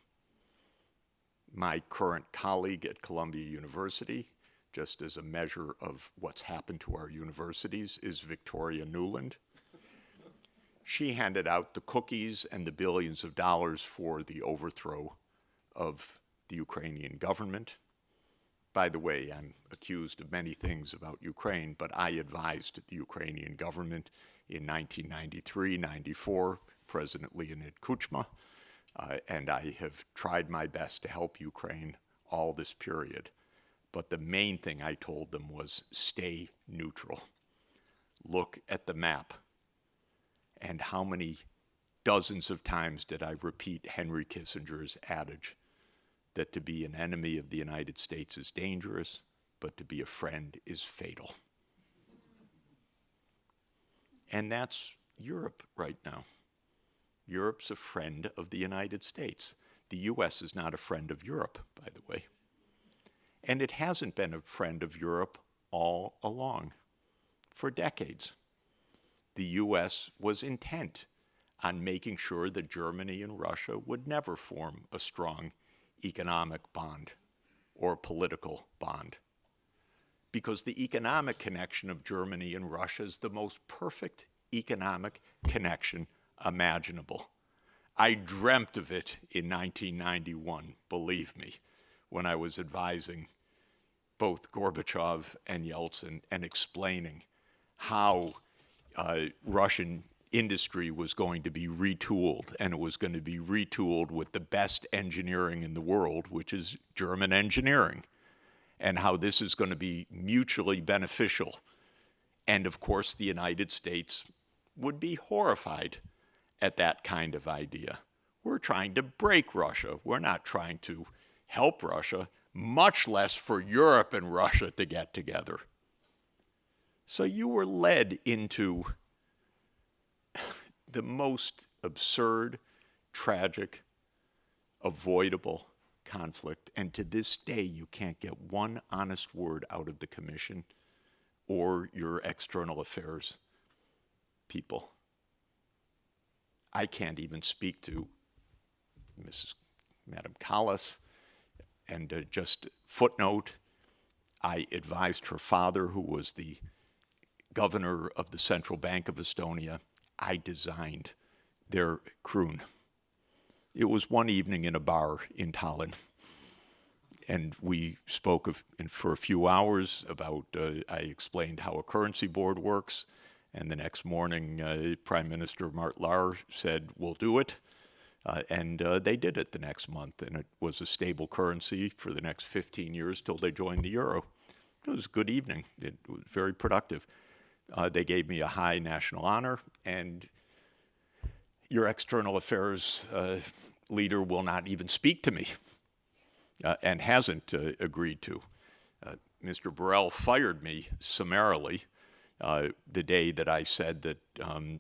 My current colleague at Columbia University, just as a measure of what's happened to our universities, is Victoria Nuland. She handed out the cookies and the billions of dollars for the overthrow of the Ukrainian government. By the way, I'm accused of many things about Ukraine, but I advised the Ukrainian government in 1993-94, President Leonid Kuchma. and I have tried my best to help Ukraine all this period. But the main thing I told them was stay neutral. Look at the map. And how many dozens of times did I repeat Henry Kissinger's adage that to be an enemy of the United States is dangerous, but to be a friend is fatal. And that's Europe right now. Europe's a friend of the United States. The US is not a friend of Europe, by the way. And it hasn't been a friend of Europe all along. For decades, the US was intent on making sure that Germany and Russia would never form a strong economic bond or political bond. Because the economic connection of Germany and Russia is the most perfect economic connection imaginable. I dreamt of it in 1991, believe me, when I was advising both Gorbachev and Yeltsin and explaining how Russian industry was going to be retooled, and it was going to be retooled with the best engineering in the world, which is German engineering, and how this is going to be mutually beneficial. And of course, the United States would be horrified at that kind of idea. We're trying to break Russia. We're not trying to help Russia, much less for Europe and Russia to get together. So you were led into the most absurd, tragic, avoidable conflict. And to this day, you can't get one honest word out of the commission or your external affairs people. I can't even speak to Madam Kallas. And just footnote, I advised her father, who was the governor of the Central Bank of Estonia. I designed their kroon. It was one evening in a bar in Tallinn, and we spoke for a few hours about, I explained how a currency board works, and the next morning, Prime Minister Mart Laar said, we'll do it. And they did it the next month, and it was a stable currency for the next 15 years till they joined the euro. It was a good evening. It was very productive. They gave me a high national honor, and your external affairs leader will not even speak to me, and hasn't agreed to. Mr. Borrell fired me summarily the day that I said that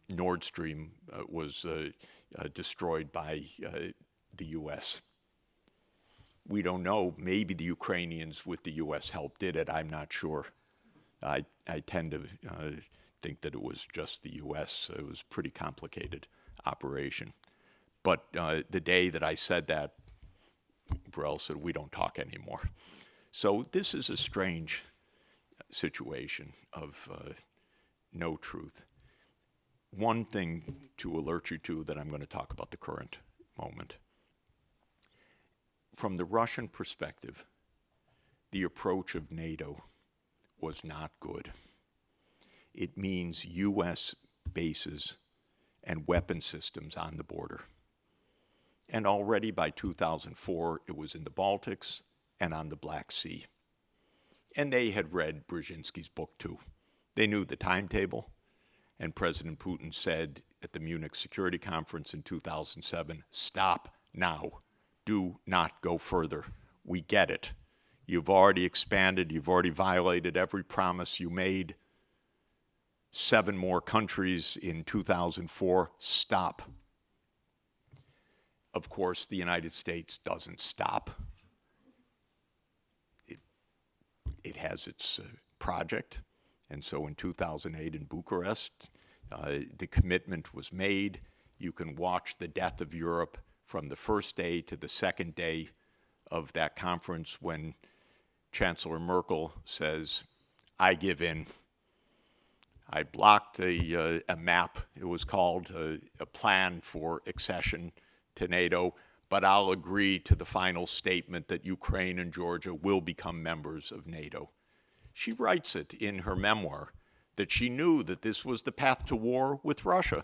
Nord Stream was destroyed by the U.S. We don't know. Maybe the Ukrainians with the U.S. help did it. I'm not sure. I tend to think that it was just the U.S. It was a pretty complicated operation. But the day that I said that, Borrell said, we don't talk anymore. So this is a strange situation of no truth. One thing to alert you to that I'm going to talk about the current moment. From the Russian perspective, the approach of NATO was not good. It means U.S. bases and weapon systems on the border. And already by 2004, it was in the Baltics and on the Black Sea. And they had read Brzezinski's book too. They knew the timetable. And President Putin said at the Munich Security Conference in 2007, stop now. Do not go further. We get it. You've already expanded. You've already violated every promise you made. 7 more countries in 2004. Stop. Of course, the United States doesn't stop. It has its project. And so in 2008 in Bucharest, the commitment was made. You can watch the death of Europe from the first day to the second day of that conference when Chancellor Merkel says, I give in. I blocked a map, it was called, a plan for accession to NATO, but I'll agree to the final statement that Ukraine and Georgia will become members of NATO. She writes it in her memoir that she knew that this was the path to war with Russia.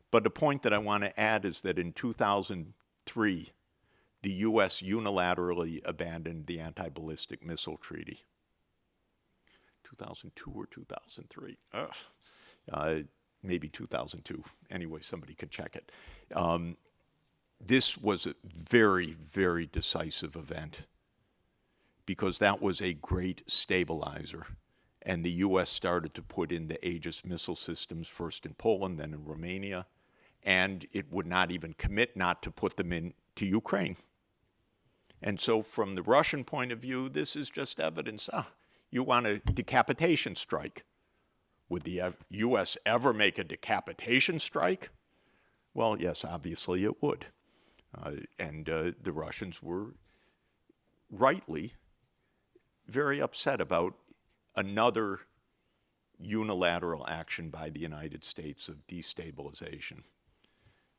But the point that I want to add is that in 2003, the U.S. unilaterally abandoned the Anti-Ballistic Missile Treaty. 2002 or 2003. Maybe 2002. Anyway, somebody could check it. This was a very, very decisive event because that was a great stabilizer. And the U.S. started to put in the Aegis missile systems, first in Poland, then in Romania. And it would not even commit not to put them into Ukraine. And so from the Russian point of view, this is just evidence. You want a decapitation strike. Would the U.S. ever make a decapitation strike? Well, yes, obviously it would. And the Russians were rightly very upset about another unilateral action by the United States of destabilization.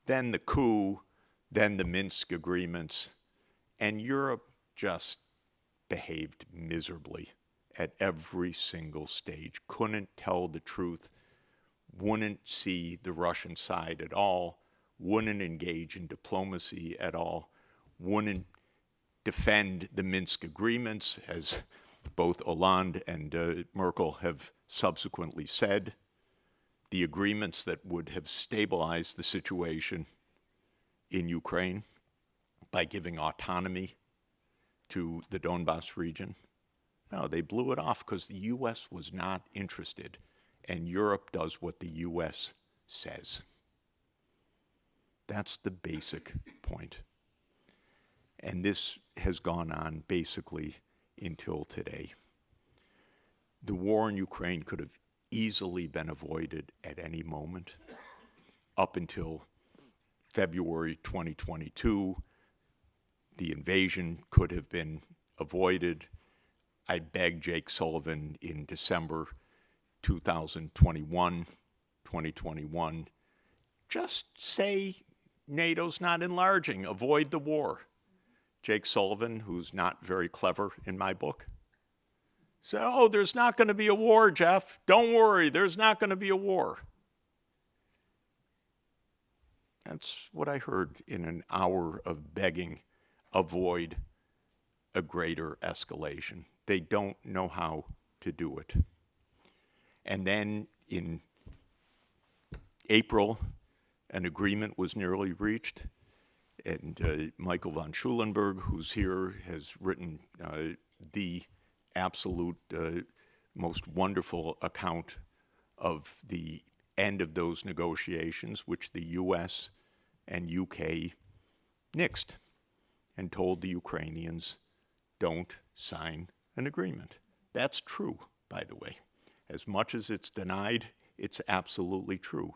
Then the coup, then the Minsk agreements, and Europe just behaved miserably at every single stage, couldn't tell the truth, wouldn't see the Russian side at all, wouldn't engage in diplomacy at all, wouldn't defend the Minsk agreements, as both Hollande and Merkel have subsequently said, the agreements that would have stabilized the situation in Ukraine by giving autonomy to the Donbas region. No, they blew it off because the U.S. was not interested, and Europe does what the U.S. says. That's the basic point. And this has gone on basically until today. The war in Ukraine could have easily been avoided at any moment. Up until February 2022, the invasion could have been avoided. I begged Jake Sullivan in December 2021, just say NATO's not enlarging, avoid the war. Jake Sullivan, who's not very clever in my book, said, oh, there's not going to be a war, Jeff. Don't worry, there's not going to be a war. That's what I heard in an hour of begging, avoid a greater escalation. They don't know how to do it. And then in April, an agreement was nearly reached. And Michael von Schulenburg, who's here, has written the absolute most wonderful account of the end of those negotiations, which the U.S. and UK nixed and told the Ukrainians, don't sign an agreement. That's true, by the way. As much as it's denied, it's absolutely true.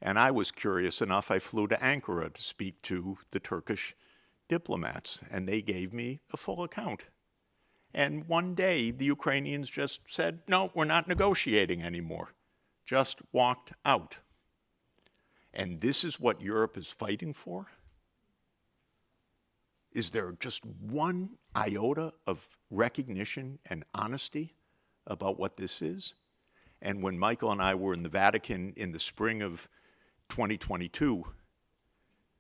And I was curious enough, I flew to Ankara to speak to the Turkish diplomats, and they gave me a full account. And one day, the Ukrainians just said, no, we're not negotiating anymore. Just walked out. And this is what Europe is fighting for? Is there just one iota of recognition and honesty about what this is? And when Michael and I were in the Vatican in the spring of 2022,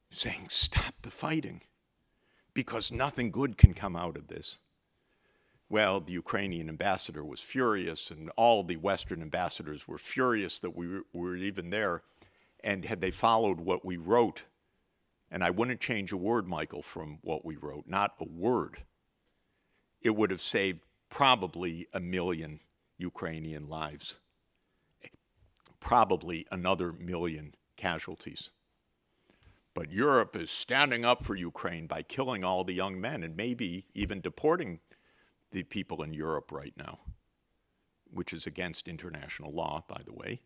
saying, stop the fighting, because nothing good can come out of this. Well, the Ukrainian ambassador was furious, and all the Western ambassadors were furious that we were even there. And had they followed what we wrote, and I wouldn't change a word, Michael, from what we wrote, not a word, it would have saved probably 1 million Ukrainian lives, probably another 1 million casualties. But Europe is standing up for Ukraine by killing all the young men and maybe even deporting the people in Europe right now, which is against international law, by the way.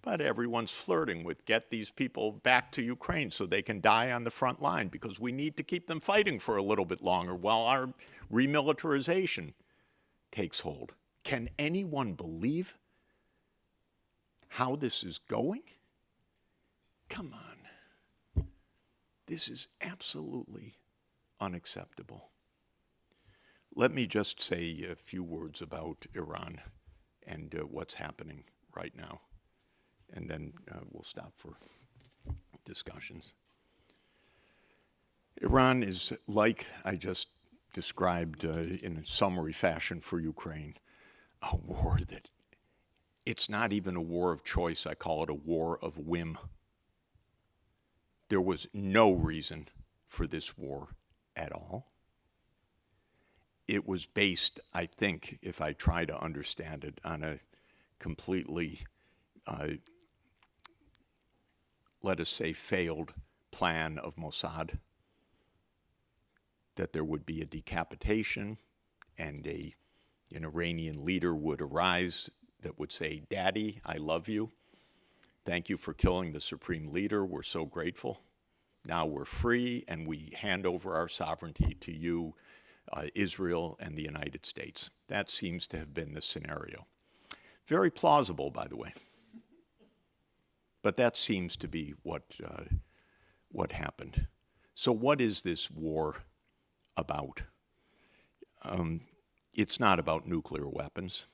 But everyone's flirting with get these people back to Ukraine so they can die on the front line because we need to keep them fighting for a little bit longer while our remilitarization takes hold. Can anyone believe how this is going? Come on. This is absolutely unacceptable. Let me just say a few words about Iran and what's happening right now. And then we'll stop for discussions. Iran is, like I just described in a summary fashion for Ukraine, a war that it's not even a war of choice. I call it a war of whim. There was no reason for this war at all. It was based, I think, if I try to understand it, on a completely, let us say, failed plan of Mossad, that there would be a decapitation and an Iranian leader would arise that would say, "Daddy, I love you. Thank you for killing the supreme leader. We're so grateful. Now we're free and we hand over our sovereignty to you, Israel and the United States." That seems to have been the scenario. Very plausible, by the way. But that seems to be what happened. So what is this war about? It's not about nuclear weapons.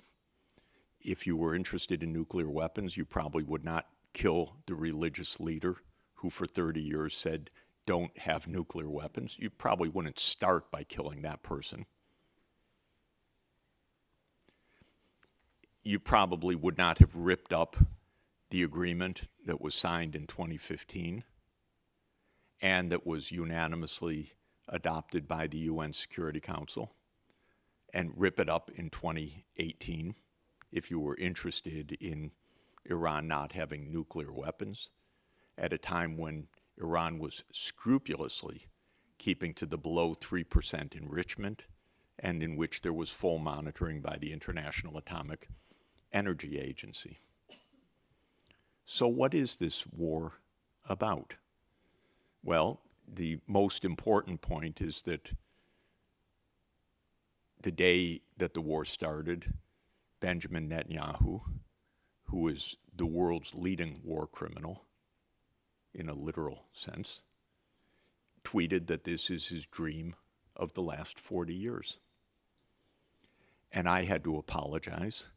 If you were interested in nuclear weapons, you probably would not kill the religious leader who for 30 years said, "Don't have nuclear weapons." You probably wouldn't start by killing that person. You probably would not have ripped up the agreement that was signed in 2015 and that was unanimously adopted by the UN Security Council and rip it up in 2018 if you were interested in Iran not having nuclear weapons at a time when Iran was scrupulously keeping to the below 3% enrichment and in which there was full monitoring by the International Atomic Energy Agency. So what is this war about? Well, the most important point is that the day that the war started, Benjamin Netanyahu, who is the world's leading war criminal in a literal sense, tweeted that this is his dream of the last 40 years. And I had to apologize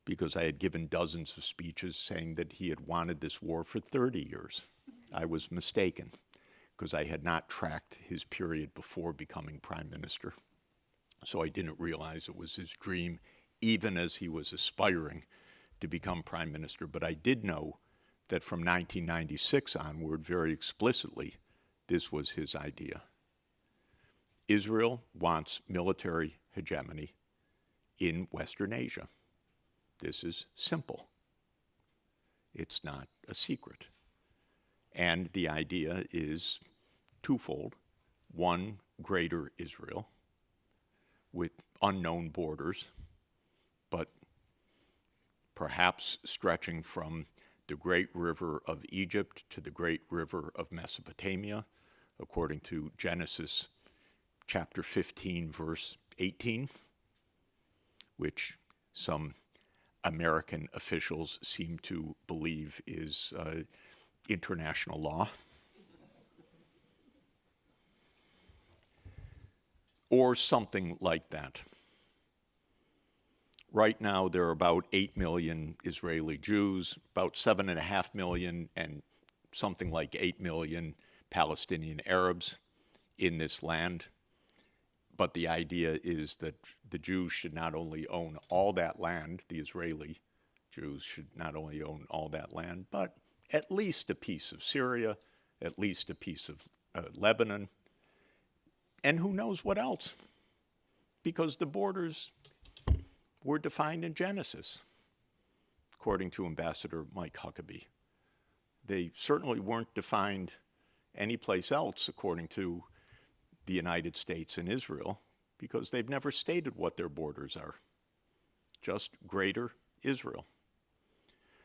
because I had given dozens of speeches saying that he had wanted this war for 30 years. I was mistaken because I had not tracked his period before becoming prime minister. So I didn't realize it was his dream, even as he was aspiring to become prime minister. But I did know that from 1996 onward, very explicitly, this was his idea. Israel wants military hegemony in Western Asia. This is simple. It's not a secret. And the idea is twofold. One, greater Israel with unknown borders, but perhaps stretching from the great river of Egypt to the great river of Mesopotamia, according to Genesis chapter 15, verse 18, which some American officials seem to believe is international law. Or something like that. Right now, there are about 8 million Israeli Jews, about 7.5 million, and something like 8 million Palestinian Arabs in this land. But the idea is that the Jews should not only own all that land, the Israeli Jews should not only own all that land, but at least a piece of Syria, at least a piece of Lebanon, and who knows what else, because the borders were defined in Genesis, according to Ambassador Mike Huckabee. They certainly weren't defined anyplace else, according to the United States and Israel, because they've never stated what their borders are, just greater Israel.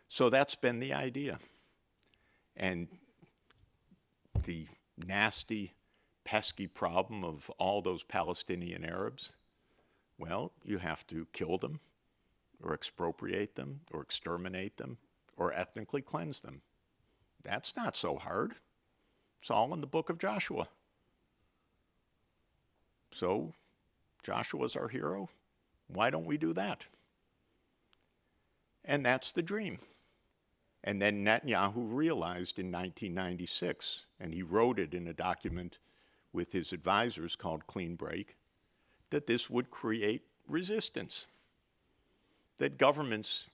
So that's been the idea. And the nasty, pesky problem of all those Palestinian Arabs, well, you have to kill them or expropriate them or exterminate them or ethnically cleanse them. That's not so hard. It's all in the book of Joshua. So Joshua's our hero. Why don't we do that? And that's the dream. And then Netanyahu realized in 1996, and he wrote it in a document with his advisors called Clean Break, that this would create resistance, that governments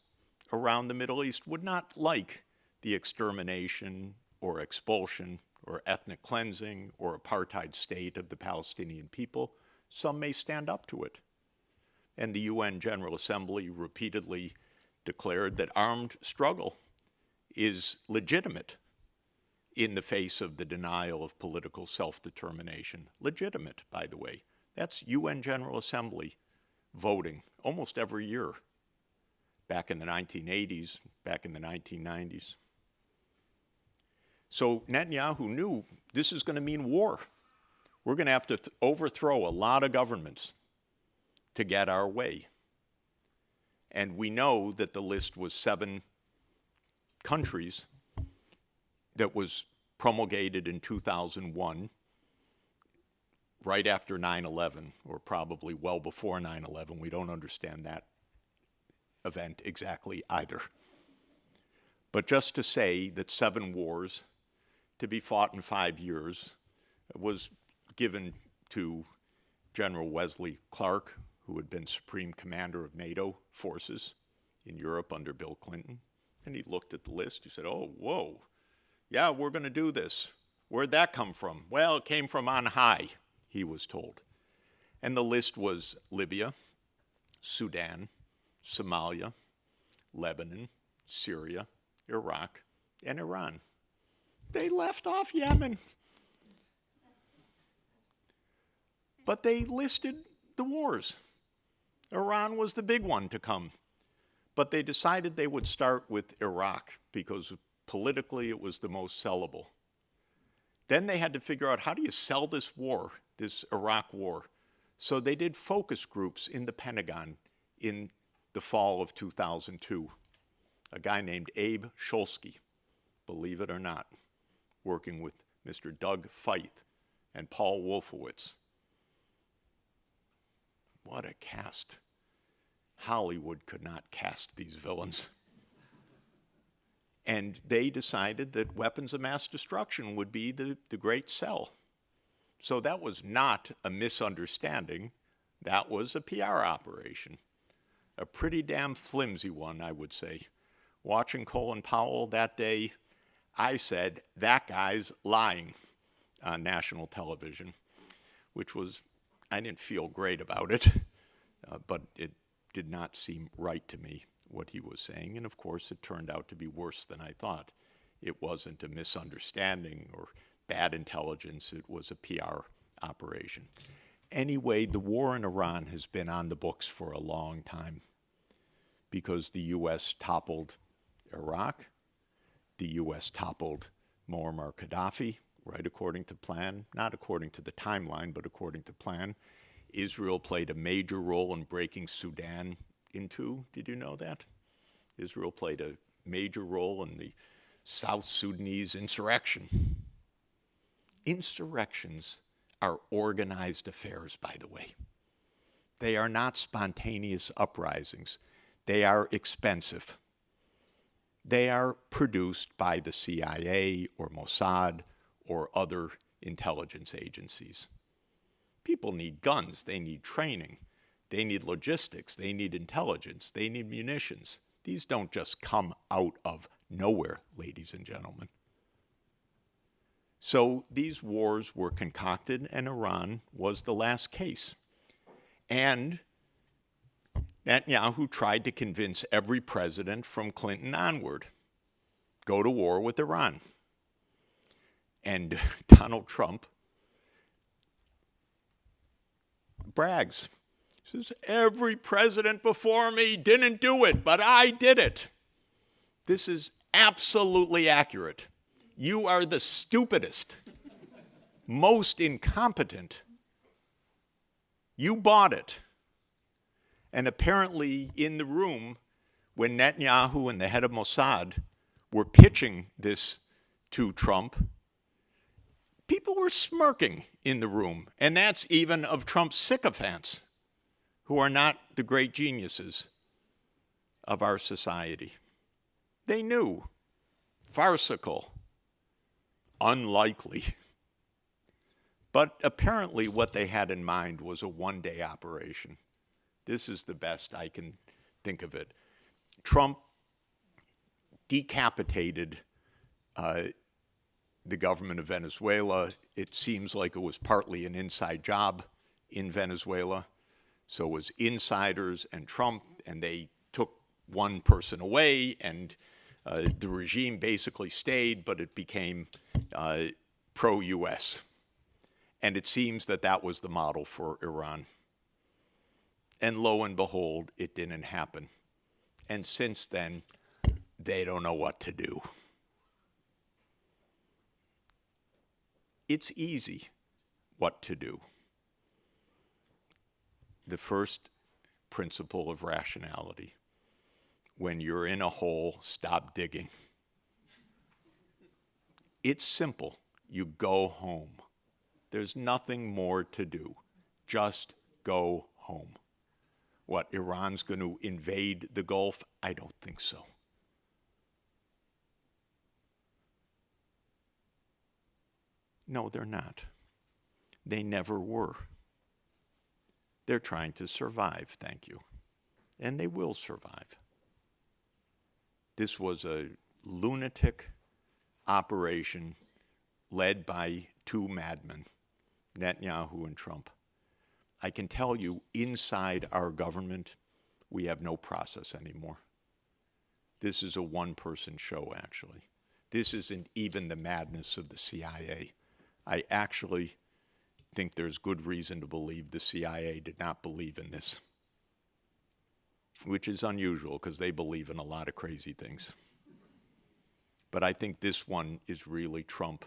around the Middle East would not like the extermination or expulsion or ethnic cleansing or apartheid state of the Palestinian people. Some may stand up to it. And the UN General Assembly repeatedly declared that armed struggle is legitimate in the face of the denial of political self-determination. Legitimate, by the way. That's UN General Assembly voting almost every year, back in the 1980s, back in the 1990s. So Netanyahu knew this is going to mean war. We're going to have to overthrow a lot of governments to get our way. And we know that the list was 7 countries that was promulgated in 2001, right after 9/11, or probably well before 9/11. We don't understand that event exactly either. But just to say that 7 wars to be fought in 5 years was given to General Wesley Clark, who had been Supreme Commander of NATO forces in Europe under Bill Clinton. And he looked at the list. He said, oh, whoa, yeah, we're going to do this. Where'd that come from? Well, it came from on high, he was told. And the list was Libya, Sudan, Somalia, Lebanon, Syria, Iraq, and Iran. They left off Yemen. But they listed the wars. Iran was the big one to come. But they decided they would start with Iraq because politically it was the most sellable. Then they had to figure out, how do you sell this war, this Iraq war? So they did focus groups in the Pentagon in the fall of 2002. A guy named Abe Shulsky, believe it or not, working with Mr. Doug Feith and Paul Wolfowitz. What a cast. Hollywood could not cast these villains. And they decided that weapons of mass destruction would be the great sell. So that was not a misunderstanding. That was a PR operation. A pretty damn flimsy one, I would say. Watching Colin Powell that day, I said, that guy's lying on national television, which was, I didn't feel great about it, but it did not seem right to me, what he was saying. And of course, it turned out to be worse than I thought. It wasn't a misunderstanding or bad intelligence. It was a PR operation. Anyway, the war in Iran has been on the books for a long time because the U.S. toppled Iraq. The U.S. toppled Muammar Gaddafi, right according to plan, not according to the timeline, but according to plan. Israel played a major role in breaking Sudan in two. Did you know that? Israel played a major role in the South Sudanese insurrection. Insurrections are organized affairs, by the way. They are not spontaneous uprisings. They are expensive. They are produced by the CIA or Mossad or other intelligence agencies. People need guns, they need training, they need logistics, they need intelligence, they need munitions. These don't just come out of nowhere, ladies and gentlemen. So these wars were concocted, and Iran was the last case. And Netanyahu tried to convince every president from Clinton onward, go to war with Iran. And Donald Trump brags. He says, every president before me didn't do it, but I did it. This is absolutely accurate. You are the stupidest, most incompetent. You bought it. And apparently in the room, when Netanyahu and the head of Mossad were pitching this to Trump, people were smirking in the room. And that's even of Trump's sycophants, who are not the great geniuses of our society. They knew farcical, unlikely. But apparently what they had in mind was a one-day operation. This is the best I can think of it. Trump decapitated the government of Venezuela. It seems like it was partly an inside job in Venezuela. So it was insiders and Trump, and they took one person away, and the regime basically stayed, but it became pro-US. And it seems that that was the model for Iran. And lo and behold, it didn't happen. And since then, they don't know what to do. It's easy what to do. The first principle of rationality: when you're in a hole, stop digging. It's simple. You go home. There's nothing more to do. Just go home. What, Iran's going to invade the Gulf? I don't think so. No, they're not. They never were. They're trying to survive, thank you. And they will survive. This was a lunatic operation led by two madmen, Netanyahu and Trump. I can tell you, inside our government, we have no process anymore. This is a one-person show, actually. This isn't even the madness of the CIA. I actually think there's good reason to believe the CIA did not believe in this, which is unusual because they believe in a lot of crazy things. But I think this one is really Trump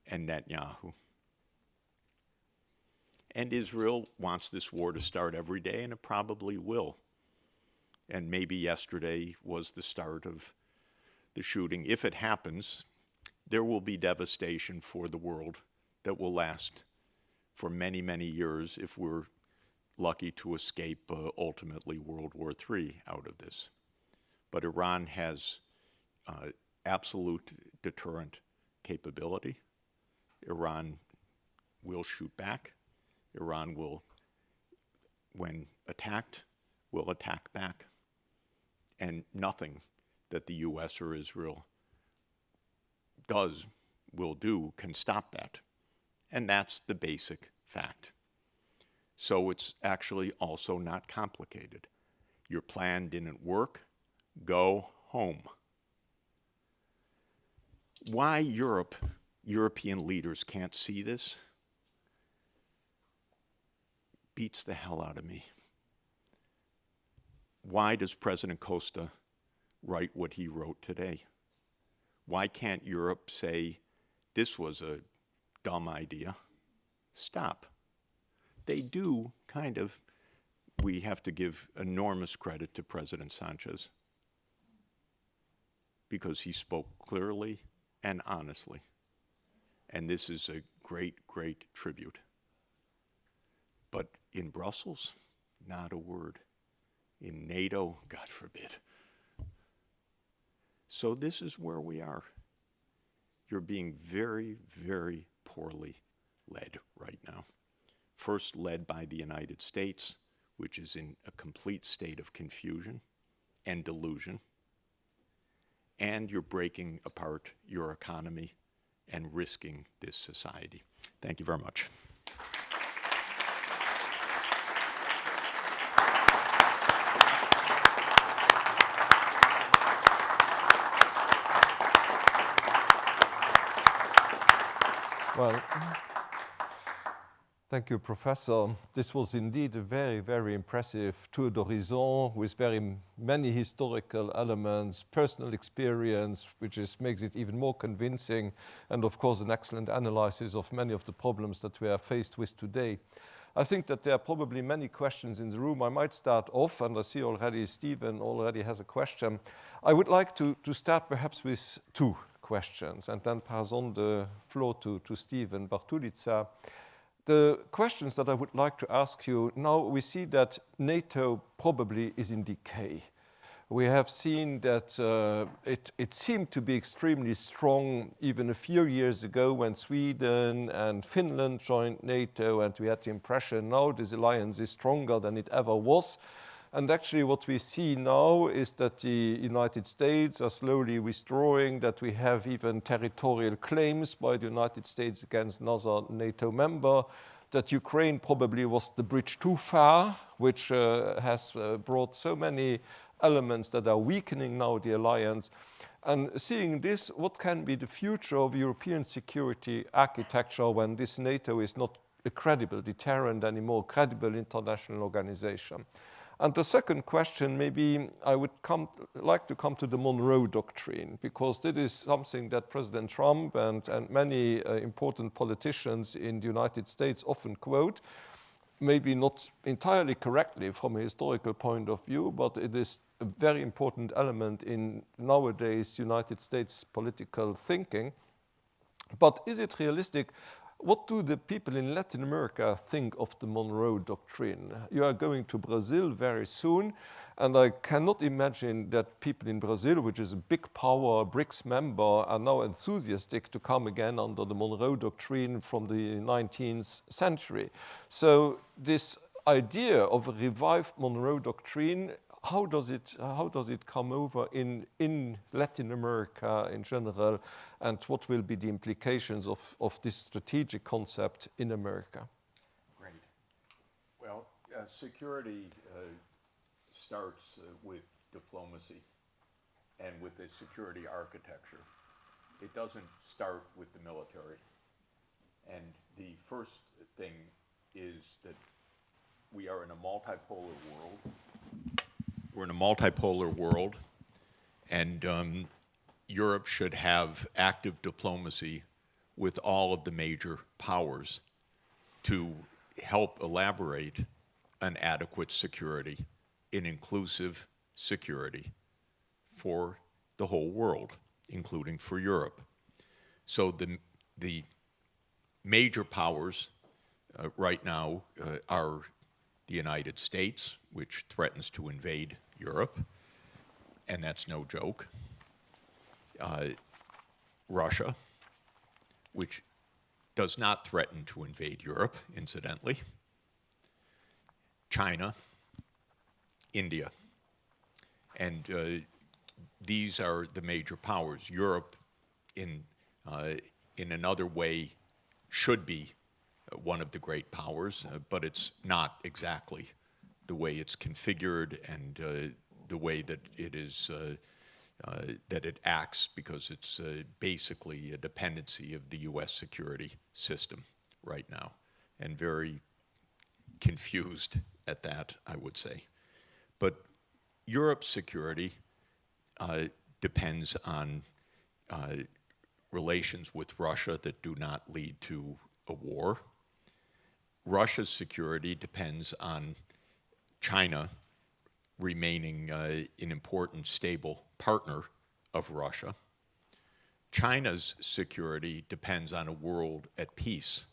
and Netanyahu. And Israel wants this war to start every day, and it probably will. And maybe yesterday was the start of the shooting. If it happens, there will be devastation for the world that will last for many, many years if we're lucky to escape ultimately World War III out of this. But Iran has absolute deterrent capability. Iran will shoot back. Iran will, when attacked, will attack back. And nothing that the US or Israel will do, can stop that. And that's the basic fact. So it's actually also not complicated. Your plan didn't work, go home. Why European leaders can't see this beats the hell out of me. Why does President Costa write what he wrote today? Why can't Europe say, this was a dumb idea? Stop. They do kind of. We have to give enormous credit to President Sanchez because he spoke clearly and honestly. And this is a great, great tribute. But in Brussels, not a word. In NATO, God forbid. So this is where we are. You're being very, very poorly led right now. First led by the United States, which is in a complete state of confusion and delusion. And you're breaking apart your economy and risking this society. Thank you very much. Well, thank you, Professor. This was indeed a very, very impressive tour d'horizon with very many historical elements, personal experience, which makes it even more convincing, and of course an excellent analysis of many of the problems that we are faced with today. I think that there are probably many questions in the room. I might start off, and I see already Stephen already has a question. I would like to start perhaps with two questions and then pass on the floor to Stephen Bartulica. The questions that I would like to ask you, now we see that NATO probably is in decay. We have seen that it seemed to be extremely strong even a few years ago when Sweden and Finland joined NATO, and we had the impression now this alliance is stronger than it ever was. And actually what we see now is that the United States are slowly withdrawing, that we have even territorial claims by the United States against another NATO member, that Ukraine probably was the bridge too far, which has brought so many elements that are weakening now the alliance. And seeing this, what can be the future of European security architecture when this NATO is not a credible deterrent anymore, credible international organization? And the second question, maybe I would like to come to the Monroe Doctrine, because this is something that President Trump and many important politicians in the United States often quote, maybe not entirely correctly from a historical point of view, but it is a very important element in nowadays United States political thinking. But is it realistic? What do the people in Latin America think of the Monroe Doctrine? You are going to Brazil very soon, and I cannot imagine that people in Brazil, which is a big power, BRICS member, are now enthusiastic to come again under the Monroe Doctrine from the 19th century. So this idea of a revived Monroe Doctrine, how does it come over in Latin America in general, and what will be the implications of this strategic concept in America? Great. Well, security starts with diplomacy and with a security architecture. It doesn't start with the military. And the first thing is that we are in a multipolar world. We're in a multipolar world, and Europe should have active diplomacy with all of the major powers to help elaborate an adequate security, an inclusive security for the whole world, including for Europe. So the major powers right now are the United States, which threatens to invade Europe, and that's no joke. Russia, which does not threaten to invade Europe, incidentally. China, India. And these are the major powers. Europe, in another way, should be one of the great powers, but it's not exactly the way it's configured and the way that it is that it acts, because it's basically a dependency of the U.S. security system right now, and very confused at that, I would say. But Europe's security depends on relations with Russia that do not lead to a war. Russia's security depends on China remaining an important, stable partner of Russia. China's security depends on a world at peace,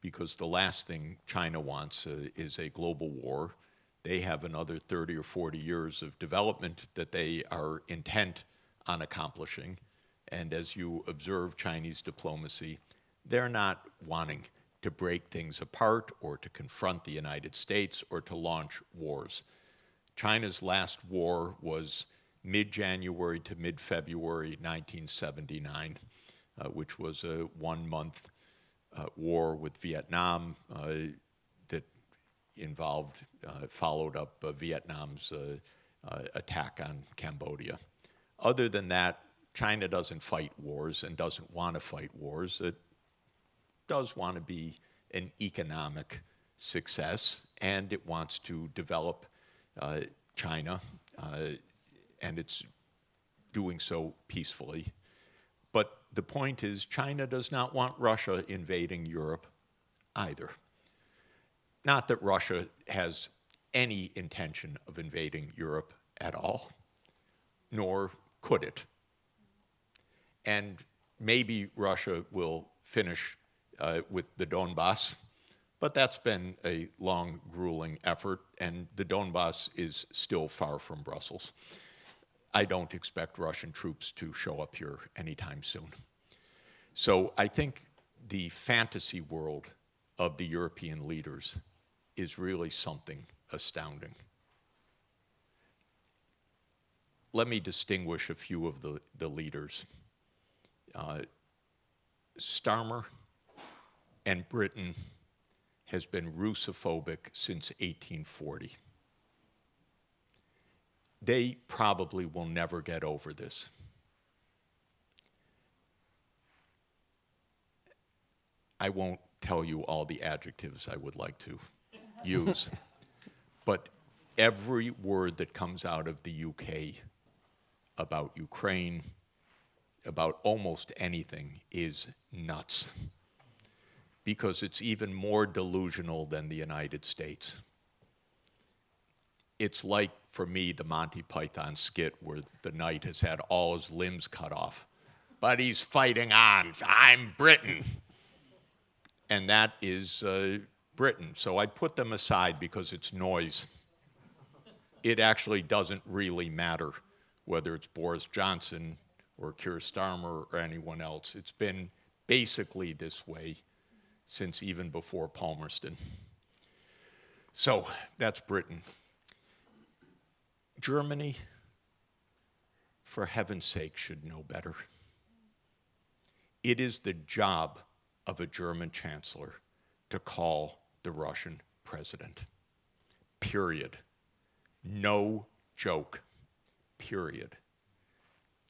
because the last thing China wants is a global war. They have another 30 or 40 years of development that they are intent on accomplishing. And as you observe Chinese diplomacy, they're not wanting to break things apart or to confront the United States or to launch wars. China's last war was mid-January to mid-February 1979, which was a one-month war with Vietnam that involved, followed up Vietnam's attack on Cambodia. Other than that, China doesn't fight wars and doesn't want to fight wars. It does want to be an economic success, and it wants to develop China, and it's doing so peacefully. But the point is, China does not want Russia invading Europe either. Not that Russia has any intention of invading Europe at all, nor could it. And maybe Russia will finish with the Donbass, but that's been a long, grueling effort, and the Donbass is still far from Brussels. I don't expect Russian troops to show up here anytime soon. So I think the fantasy world of the European leaders is really something astounding. Let me distinguish a few of the leaders. Starmer and Britain has been Russophobic since 1840. They probably will never get over this. I won't tell you all the adjectives I would like to use, but every word that comes out of the UK about Ukraine, about almost anything, is nuts, because it's even more delusional than the United States. It's like, for me, the Monty Python skit where the knight has had all his limbs cut off, but he's fighting on. I'm Britain. And that is Britain. So I put them aside because it's noise. It actually doesn't really matter whether it's Boris Johnson or Keir Starmer or anyone else. It's been basically this way since even before Palmerston. So that's Britain. Germany, for heaven's sake, should know better. It is the job of a German chancellor to call the Russian president. Period. No joke. Period.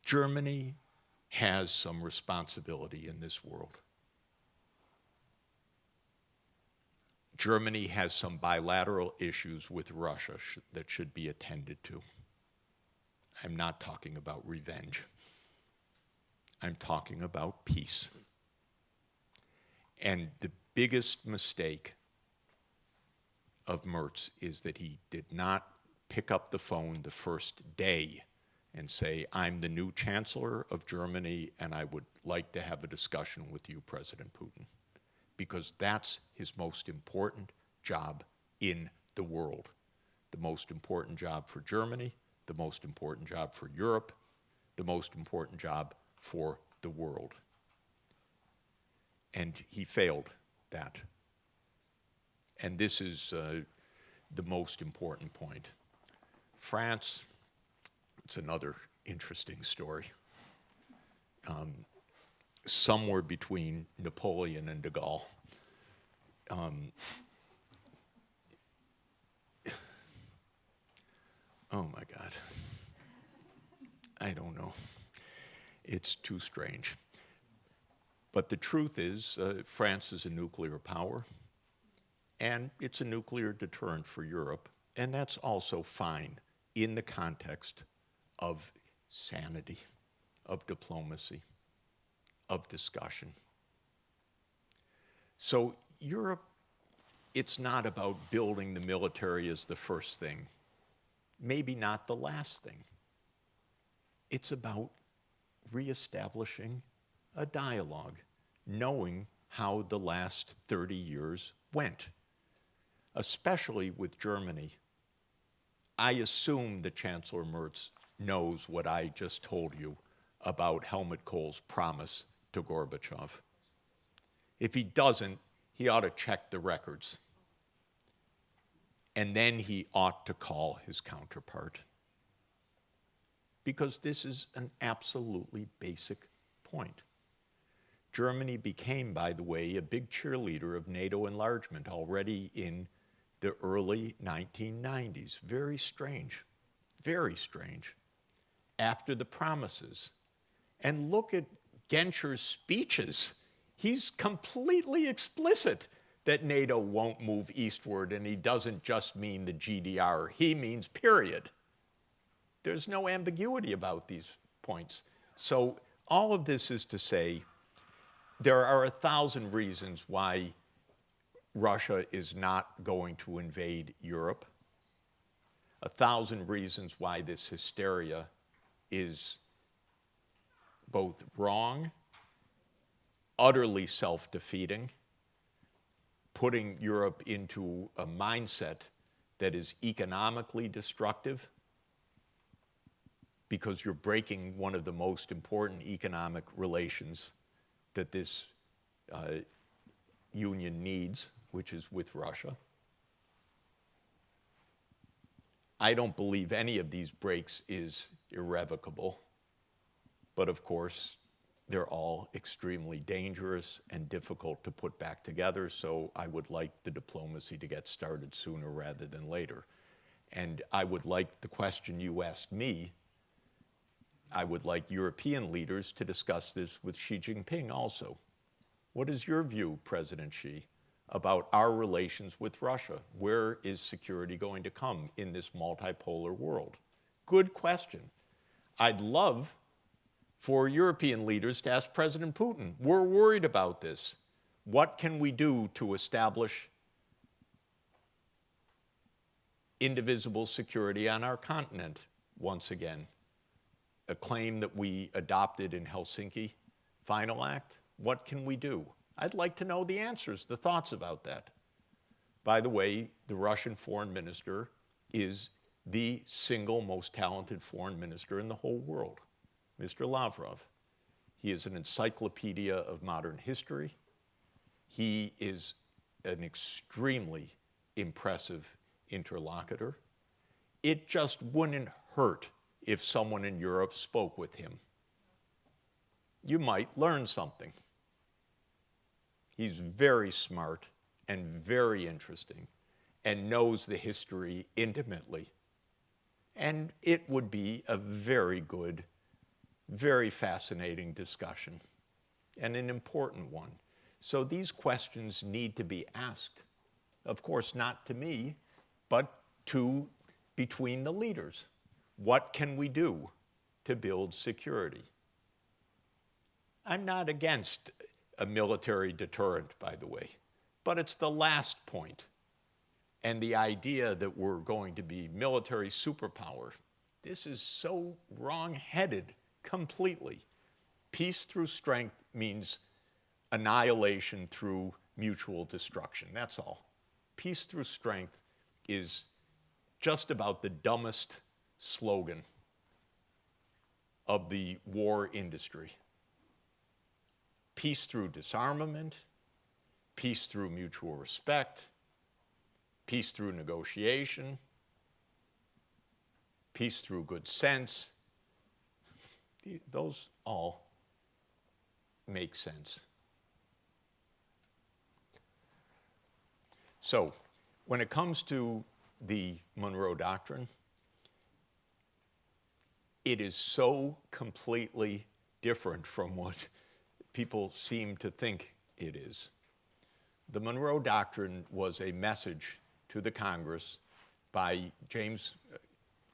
Germany has some responsibility in this world. Germany has some bilateral issues with Russia that should be attended to. I'm not talking about revenge. I'm talking about peace. And the biggest mistake of Merz is that he did not pick up the phone the first day and say, I'm the new chancellor of Germany and I would like to have a discussion with you, President Putin. Because that's his most important job in the world. The most important job for Germany, the most important job for Europe, the most important job for the world. And he failed that. And this is the most important point. France, it's another interesting story. Somewhere between Napoleon and de Gaulle. Oh my God. I don't know. It's too strange. But the truth is, France is a nuclear power, and it's a nuclear deterrent for Europe, and that's also fine in the context of sanity, of diplomacy, of discussion. So Europe, it's not about building the military as the first thing, maybe not the last thing. It's about reestablishing a dialogue, knowing how the last 30 years went, especially with Germany. I assume that Chancellor Merz knows what I just told you about Helmut Kohl's promise to Gorbachev. If he doesn't, he ought to check the records. And then he ought to call his counterpart. Because this is an absolutely basic point. Germany became, by the way, a big cheerleader of NATO enlargement already in the early 1990s. Very strange, very strange. After the promises. And look at Genscher's speeches. He's completely explicit that NATO won't move eastward, and he doesn't just mean the GDR. He means period. There's no ambiguity about these points. So all of this is to say, there are 1,000 reasons why Russia is not going to invade Europe. 1,000 reasons why this hysteria is both wrong, utterly self-defeating, putting Europe into a mindset that is economically destructive, because you're breaking one of the most important economic relations that this union needs, which is with Russia. I don't believe any of these breaks is irrevocable, but of course, they're all extremely dangerous and difficult to put back together, so I would like the diplomacy to get started sooner rather than later. And I would like the question you asked me, I would like European leaders to discuss this with Xi Jinping also. What is your view, President Xi, about our relations with Russia? Where is security going to come in this multipolar world? Good question. I'd love for European leaders to ask President Putin, we're worried about this. What can we do to establish indivisible security on our continent once again? A claim that we adopted in Helsinki Final Act. What can we do? I'd like to know the answers, the thoughts about that. By the way, the Russian foreign minister is the single most talented foreign minister in the whole world, Mr. Lavrov. He is an encyclopedia of modern history. He is an extremely impressive interlocutor. It just wouldn't hurt if someone in Europe spoke with him. You might learn something. He's very smart and very interesting and knows the history intimately. And it would be a very good, very fascinating discussion and an important one. So these questions need to be asked. Of course, not to me, but to between the leaders. What can we do to build security? I'm not against a military deterrent, by the way, but it's the last point. And the idea that we're going to be military superpower, this is so wrong-headed completely. Peace through strength means annihilation through mutual destruction, that's all. Peace through strength is just about the dumbest slogan of the war industry. Peace through disarmament, peace through mutual respect, peace through negotiation, peace through good sense. Those all make sense. So, when it comes to the Monroe Doctrine, it is so completely different from what people seem to think it is. The Monroe Doctrine was a message to the Congress by James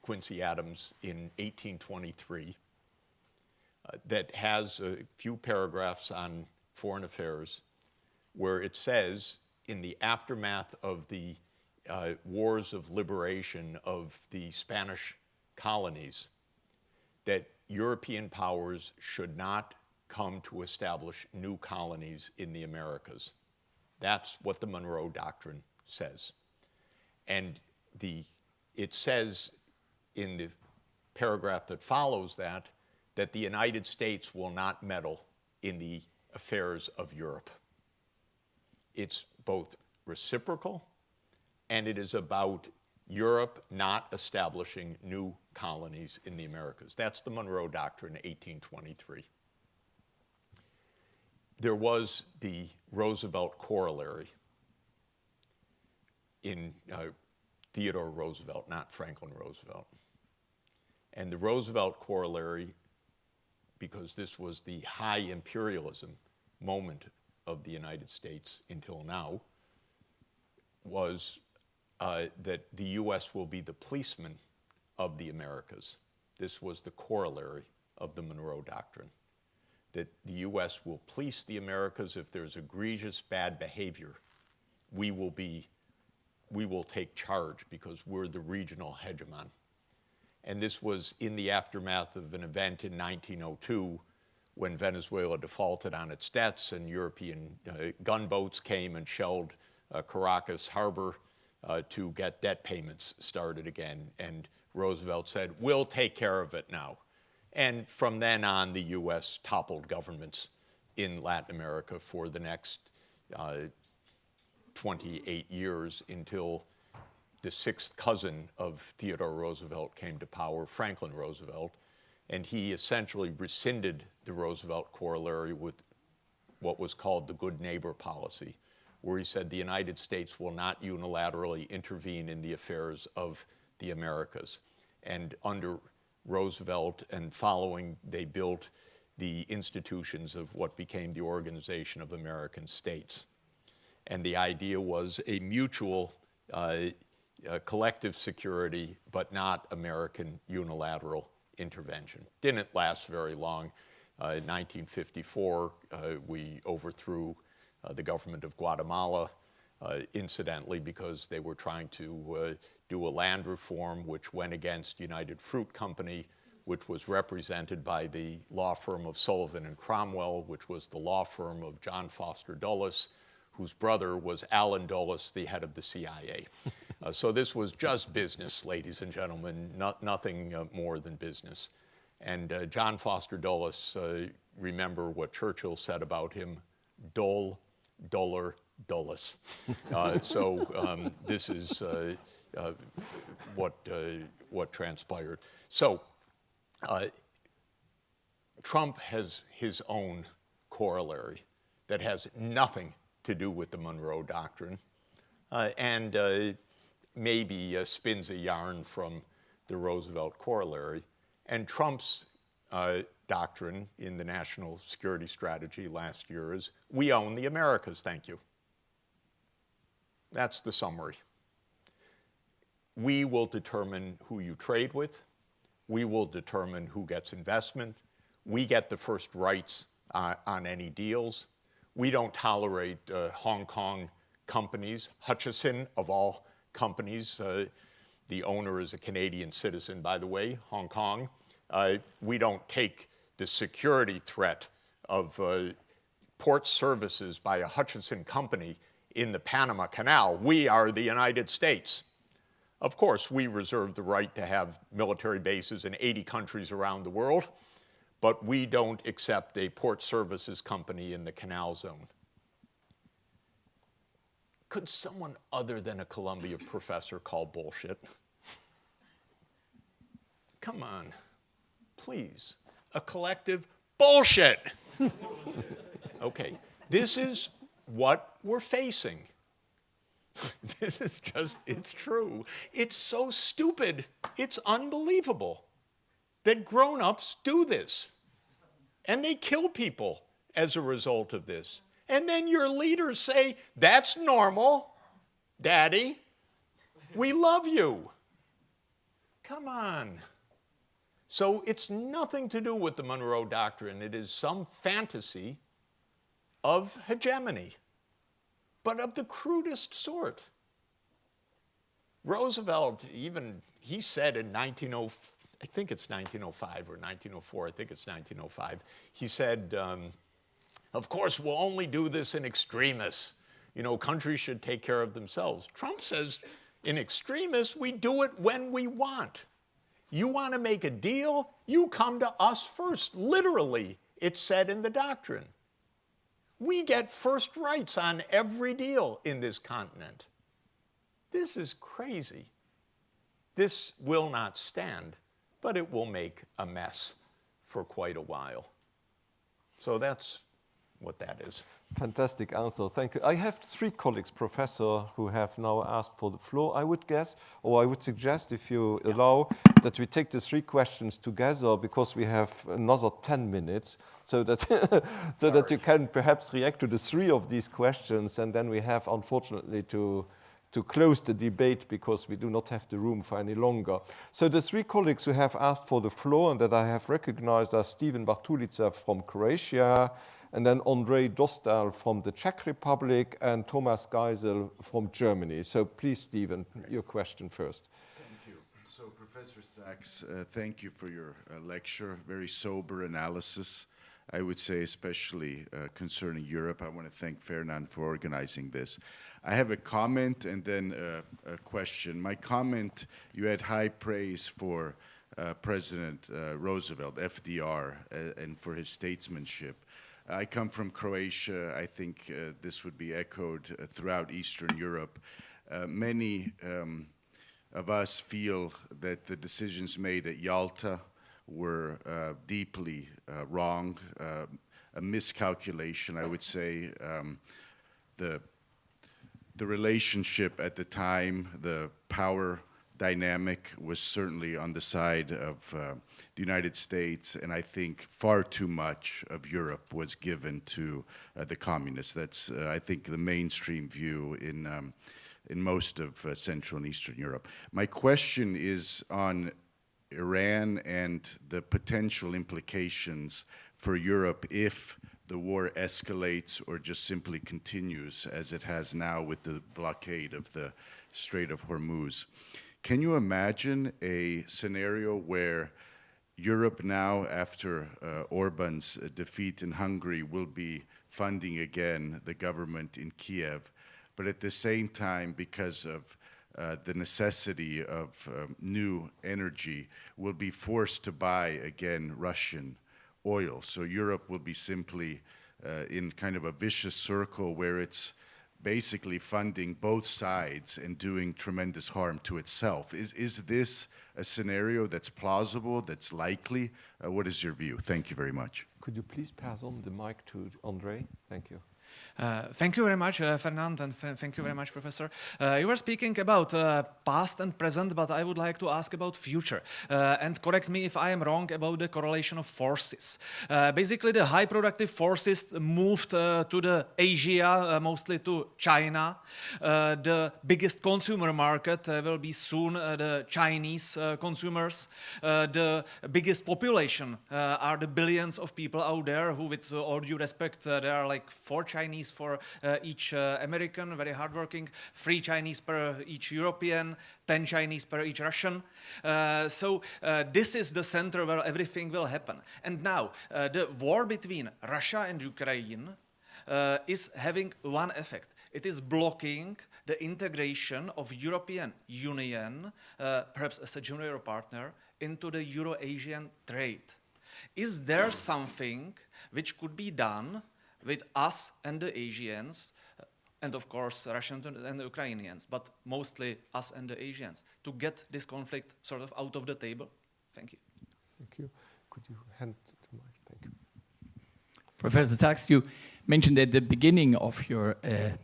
Quincy Adams in 1823 that has a few paragraphs on foreign affairs where it says, in the aftermath of the wars of liberation of the Spanish colonies, that European powers should not come to establish new colonies in the Americas. That's what the Monroe Doctrine says. And it says in the paragraph that follows that the United States will not meddle in the affairs of Europe. It's both reciprocal and it is about Europe not establishing new colonies in the Americas. That's the Monroe Doctrine, 1823. There was the Roosevelt corollary in Theodore Roosevelt, not Franklin Roosevelt. And the Roosevelt corollary, because this was the high imperialism moment of the United States until now, was that the U.S. will be the policeman of the Americas. This was the corollary of the Monroe Doctrine, that the U.S. will police the Americas if there's egregious bad behavior. We will take charge because we're the regional hegemon. And this was in the aftermath of an event in 1902 when Venezuela defaulted on its debts and European gunboats came and shelled Caracas Harbor to get debt payments started again. And Roosevelt said, we'll take care of it now. And from then on, the U.S. toppled governments in Latin America for the next 28 years until the sixth cousin of Theodore Roosevelt came to power, Franklin Roosevelt, and he essentially rescinded the Roosevelt corollary with what was called the good neighbor policy, where he said the United States will not unilaterally intervene in the affairs of the Americas. And under Roosevelt and following, they built the institutions of what became the Organization of American States. And the idea was a mutual collective security, but not American unilateral intervention. Didn't last very long. In 1954, we overthrew the government of Guatemala, incidentally, because they were trying to do a land reform which went against United Fruit Company, which was represented by the law firm of Sullivan and Cromwell, which was the law firm of John Foster Dulles, whose brother was Allen Dulles, the head of the CIA. So this was just business, ladies and gentlemen, nothing more than business. And John Foster Dulles, remember what Churchill said about him, dull, duller, Dulles. So this is what transpired. So Trump has his own corollary that has nothing to do with the Monroe Doctrine, and maybe spins a yarn from the Roosevelt corollary. And Trump's doctrine in the national security strategy last year is, we own the Americas, thank you. That's the summary. We will determine who you trade with. We will determine who gets investment. We get the first rights on any deals. We don't tolerate Hong Kong companies. Hutchison, of all companies, the owner is a Canadian citizen, by the way, Hong Kong. We don't take the security threat of port services by a Hutchison company in the Panama Canal. We are the United States. Of course, we reserve the right to have military bases in 80 countries around the world, but we don't accept a port services company in the Canal Zone. Could someone other than a Columbia professor call bullshit? Come on, please. A collective bullshit. Okay, this is what we're facing. This is just, it's true. It's so stupid. It's unbelievable that grown-ups do this. And they kill people as a result of this. And then your leaders say, that's normal, Daddy. We love you. Come on. So it's nothing to do with the Monroe Doctrine. It is some fantasy of hegemony, but of the crudest sort. Roosevelt, even, he said in 1905, I think it's 1905 or 1904, I think it's 1905, he said, of course, we'll only do this in extremis. You know, countries should take care of themselves. Trump says, in extremis, we do it when we want. You want to make a deal, you come to us first. Literally, it's said in the doctrine. We get first rights on every deal in this continent. This is crazy. This will not stand, but it will make a mess for quite a while. So that's what that is. Fantastic answer, thank you. I have three colleagues, Professor, who have now asked for the floor, I would guess, or I would suggest, if you allow, that we take the three questions together, because we have another 10 minutes, so that, so that you can perhaps react to the three of these questions, and then we have, unfortunately, to close the debate, because we do not have the room for any longer. So the three colleagues who have asked for the floor and that I have recognized are Stephen Bartulica from Croatia, and then Andrej Dostal from the Czech Republic, and Thomas Geisel from Germany. So please, Stephen, your question first. Thank you. So, Professor Sachs, thank you for your lecture. Very sober analysis, I would say, especially concerning Europe. I want to thank Ferdinand for organizing this. I have a comment and then a question. My comment, you had high praise for President Roosevelt, FDR, and for his statesmanship. I come from Croatia. I think this would be echoed throughout Eastern Europe. Many of us feel that the decisions made at Yalta were deeply wrong, a miscalculation, I would say. The relationship at the time, the power dynamic was certainly on the side of the United States, and I think far too much of Europe was given to the communists. That's, I think, the mainstream view in most of Central and Eastern Europe. My question is on Iran and the potential implications for Europe if the war escalates or just simply continues as it has now with the blockade of the Strait of Hormuz. Can you imagine a scenario where Europe now, after Orban's defeat in Hungary, will be funding again the government in Kiev, but at the same time, because of the necessity of new energy, will be forced to buy again Russian oil? So Europe will be simply in kind of a vicious circle where it's basically funding both sides and doing tremendous harm to itself. Is this a scenario that's plausible, that's likely? What is your view? Thank you very much. Could you please pass on the mic to Andrei? Thank you. Thank you very much, Fernand, and thank you very much, Professor. You were speaking about past and present, but I would like to ask about future. And correct me if I am wrong about the correlation of forces. Basically, the high productive forces moved to the Asia, mostly to China. The biggest consumer market will be soon the Chinese consumers. The biggest population are the billions of people out there who, with all due respect, there are like 4 Chinese for each American, very hardworking, 3 Chinese per each European, 10 Chinese per each Russian. So this is the center where everything will happen. And now, the war between Russia and Ukraine is having one effect. It is blocking the integration of European Union, perhaps as a junior partner, into the Euro-Asian trade. Is there something which could be done with us and the Asians, and of course Russians and the Ukrainians, but mostly us and the Asians, to get this conflict sort of out of the table? Thank you. Thank you. Could you hand the mic? Thank you. Professor Sachs, you mentioned at the beginning of your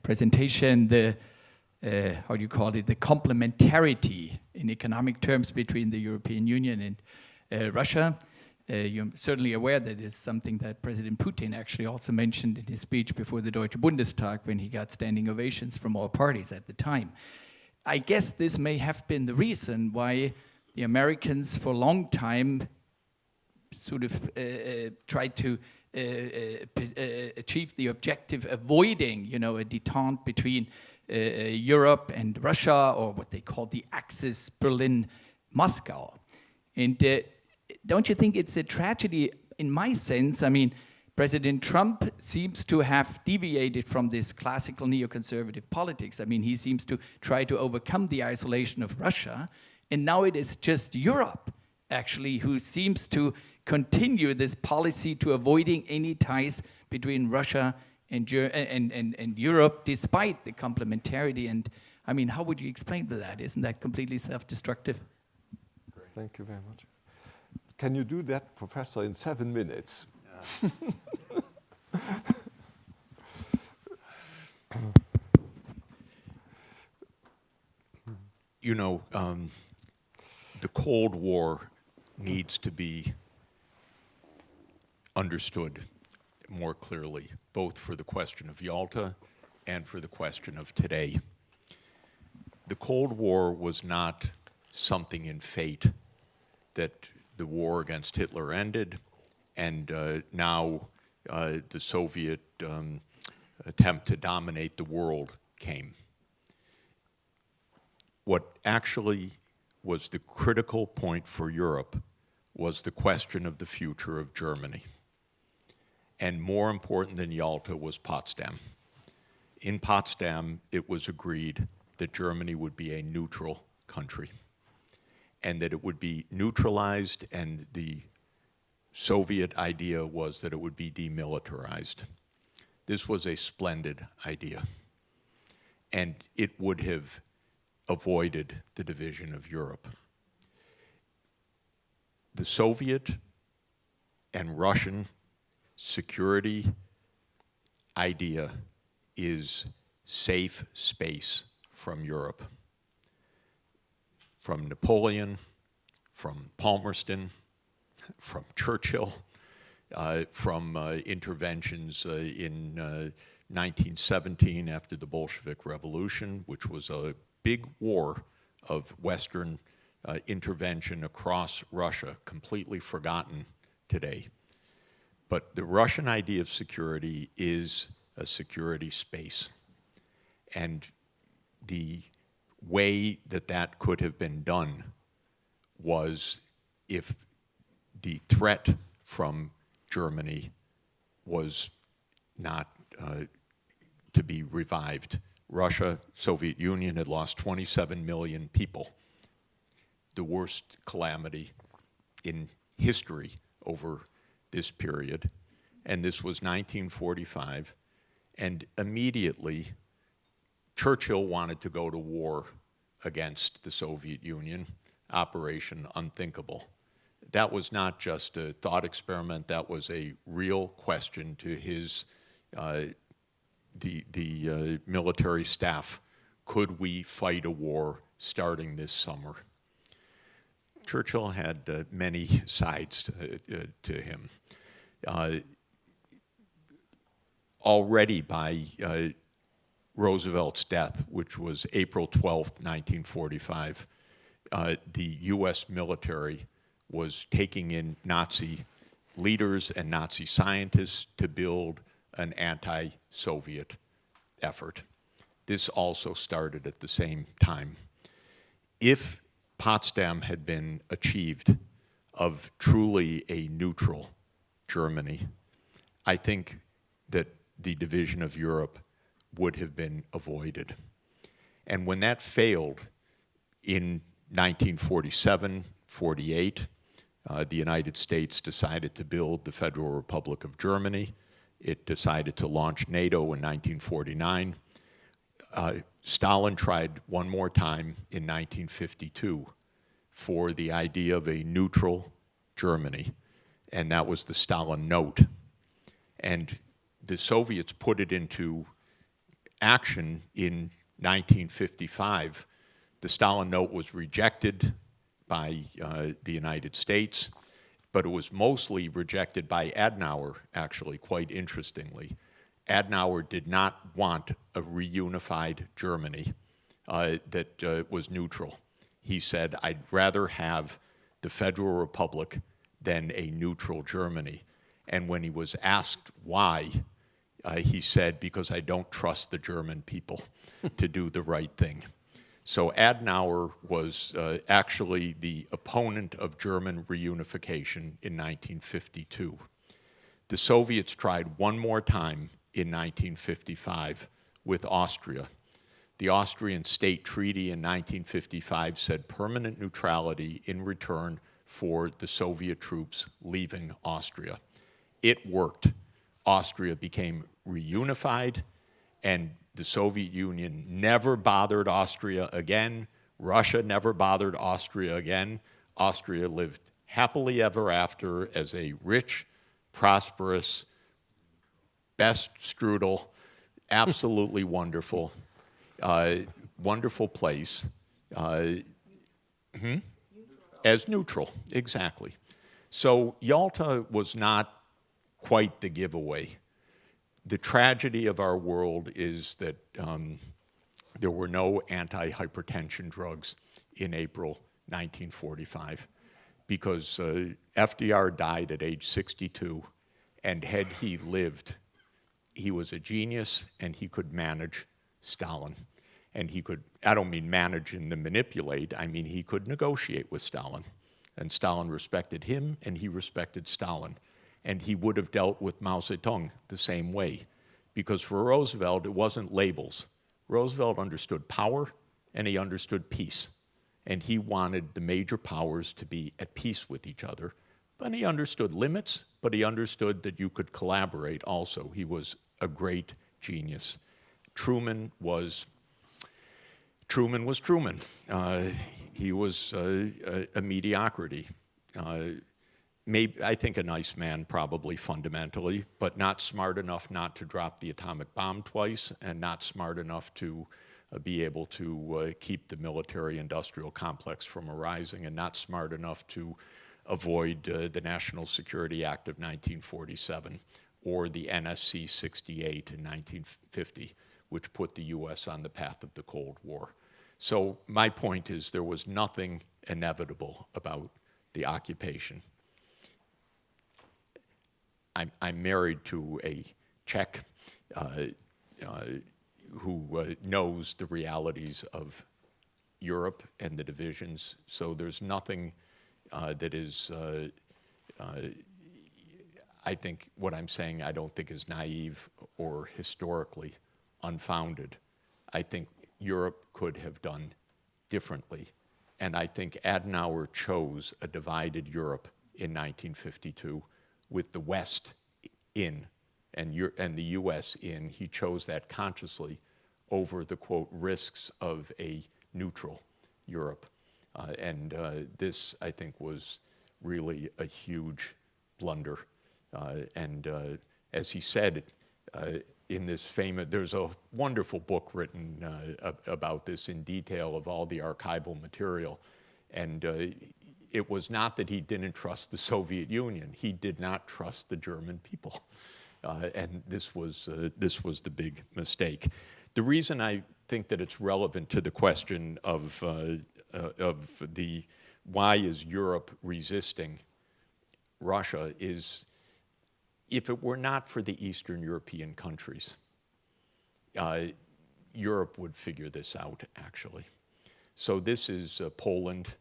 presentation the, how do you call it, the complementarity in economic terms between the European Union and Russia. You're certainly aware that is something that President Putin actually also mentioned in his speech before the Deutsche Bundestag when he got standing ovations from all parties at the time. I guess this may have been the reason why the Americans for a long time sort of tried to achieve the objective avoiding, you know, a detente between Europe and Russia, or what they call the Axis Berlin-Moscow. And don't you think it's a tragedy in my sense? I mean, President Trump seems to have deviated from this classical neoconservative politics. I mean, he seems to try to overcome the isolation of Russia, and now it is just Europe, actually, who seems to continue this policy to avoiding any ties between Russia and Europe, despite the complementarity. And I mean, how would you explain that? Isn't that completely self-destructive? Thank you very much. Can you do that, Professor, in 7 minutes? You know, the Cold War needs to be understood more clearly, both for the question of Yalta and for the question of today. The Cold War was not something in fate that the war against Hitler ended, and now the Soviet attempt to dominate the world came. What actually was the critical point for Europe was the question of the future of Germany. And more important than Yalta was Potsdam. In Potsdam, it was agreed that Germany would be a neutral country. and that it would be neutralized, and the Soviet idea was that it would be demilitarized. This was a splendid idea, and it would have avoided the division of Europe. The Soviet and Russian security idea is safe space from Europe. From Napoleon, from Palmerston, from Churchill, from interventions in 1917 after the Bolshevik Revolution, which was a big war of Western intervention across Russia, completely forgotten today. But the Russian idea of security is a security space. And the way that that could have been done was if the threat from Germany was not to be revived. Russia, Soviet Union had lost 27 million people, the worst calamity in history over this period. And this was 1945. And immediately, Churchill wanted to go to war against the Soviet Union, Operation Unthinkable. That was not just a thought experiment, that was a real question to his, the military staff. Could we fight a war starting this summer? Churchill had many sides to him. Already by Roosevelt's death, which was April 12th, 1945, the US military was taking in Nazi leaders and Nazi scientists to build an anti-Soviet effort. This also started at the same time. If Potsdam had been achieved of truly a neutral Germany, I think that the division of Europe would have been avoided. And when that failed in 1947, 48, the United States decided to build the Federal Republic of Germany. It decided to launch NATO in 1949. Stalin tried one more time in 1952 for the idea of a neutral Germany, and that was the Stalin Note. And the Soviets put it into action in 1955. The Stalin Note was rejected by the United States, but it was mostly rejected by Adenauer, actually, quite interestingly. Adenauer did not want a reunified Germany that was neutral. He said, I'd rather have the Federal Republic than a neutral Germany. And when he was asked why, he said, because I don't trust the German people to do the right thing. So Adenauer was actually the opponent of German reunification in 1952. The Soviets tried one more time in 1955 with Austria. The Austrian State Treaty in 1955 said permanent neutrality in return for the Soviet troops leaving Austria. It worked. Austria became reunified, and the Soviet Union never bothered Austria again. Russia never bothered Austria again. Austria lived happily ever after as a rich, prosperous, best strudel, absolutely wonderful, wonderful place. As neutral, exactly. So Yalta was not quite the giveaway. The tragedy of our world is that there were no anti-hypertension drugs in April 1945 because FDR died at age 62, and had he lived, he was a genius and he could manage Stalin. And he could, I don't mean manage in the manipulate, I mean he could negotiate with Stalin. And Stalin respected him and he respected Stalin. And he would have dealt with Mao Zedong the same way. Because for Roosevelt, it wasn't labels. Roosevelt understood power and he understood peace. and he wanted the major powers to be at peace with each other. But he understood limits, but he understood that you could collaborate also. He was a great genius. Truman was Truman. He was a mediocrity. Maybe, I think a nice man probably fundamentally, but not smart enough not to drop the atomic bomb twice, and not smart enough to be able to keep the military-industrial complex from arising, and not smart enough to avoid the National Security Act of 1947 or the NSC 68 in 1950, which put the US on the path of the Cold War. So my point is there was nothing inevitable about the occupation. I'm married to a Czech who knows the realities of Europe and the divisions, so there's nothing that is, I think what I'm saying I don't think is naive or historically unfounded. I think Europe could have done differently, and I think Adenauer chose a divided Europe in 1952 with the West in and the US in. He chose that consciously over the, quote, risks of a neutral Europe. This, I think, was really a huge blunder. As he said in this famous, there's a wonderful book written about this in detail of all the archival material. And it was not that he didn't trust the Soviet Union. He did not trust the German people. And this was the big mistake. The reason I think that it's relevant to the question of why is Europe resisting Russia is, if it were not for the Eastern European countries, Europe would figure this out, actually. So this is Poland,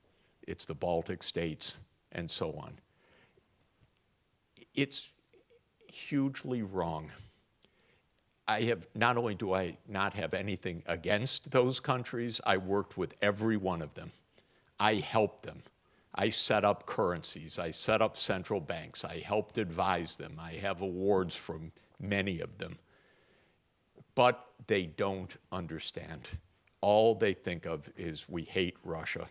it's the Baltic states, and so on. It's hugely wrong. Not only do I not have anything against those countries, I worked with every one of them. I helped them. I set up currencies. I set up central banks. I helped advise them. I have awards from many of them. But they don't understand. All they think of is, we hate Russia.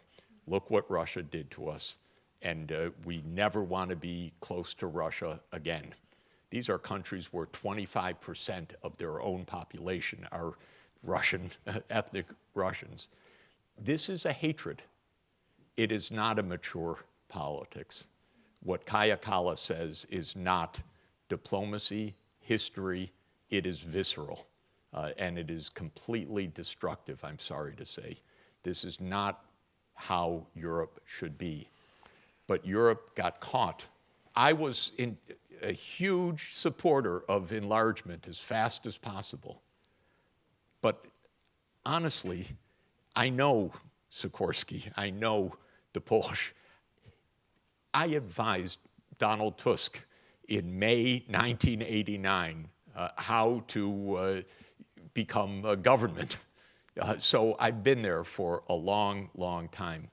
Look what Russia did to us. And we never want to be close to Russia again. These are countries where 25% of their own population are Russian, ethnic Russians. This is a hatred. It is not a mature politics. What Kaya Kala says is not diplomacy, history, it is visceral. And it is completely destructive, I'm sorry to say. This is not how Europe should be. But Europe got caught. I was a huge supporter of enlargement as fast as possible. But honestly, I know Sikorsky, I know the Polish. I advised Donald Tusk in May 1989 how to become a government. So I've been there for a long, long time.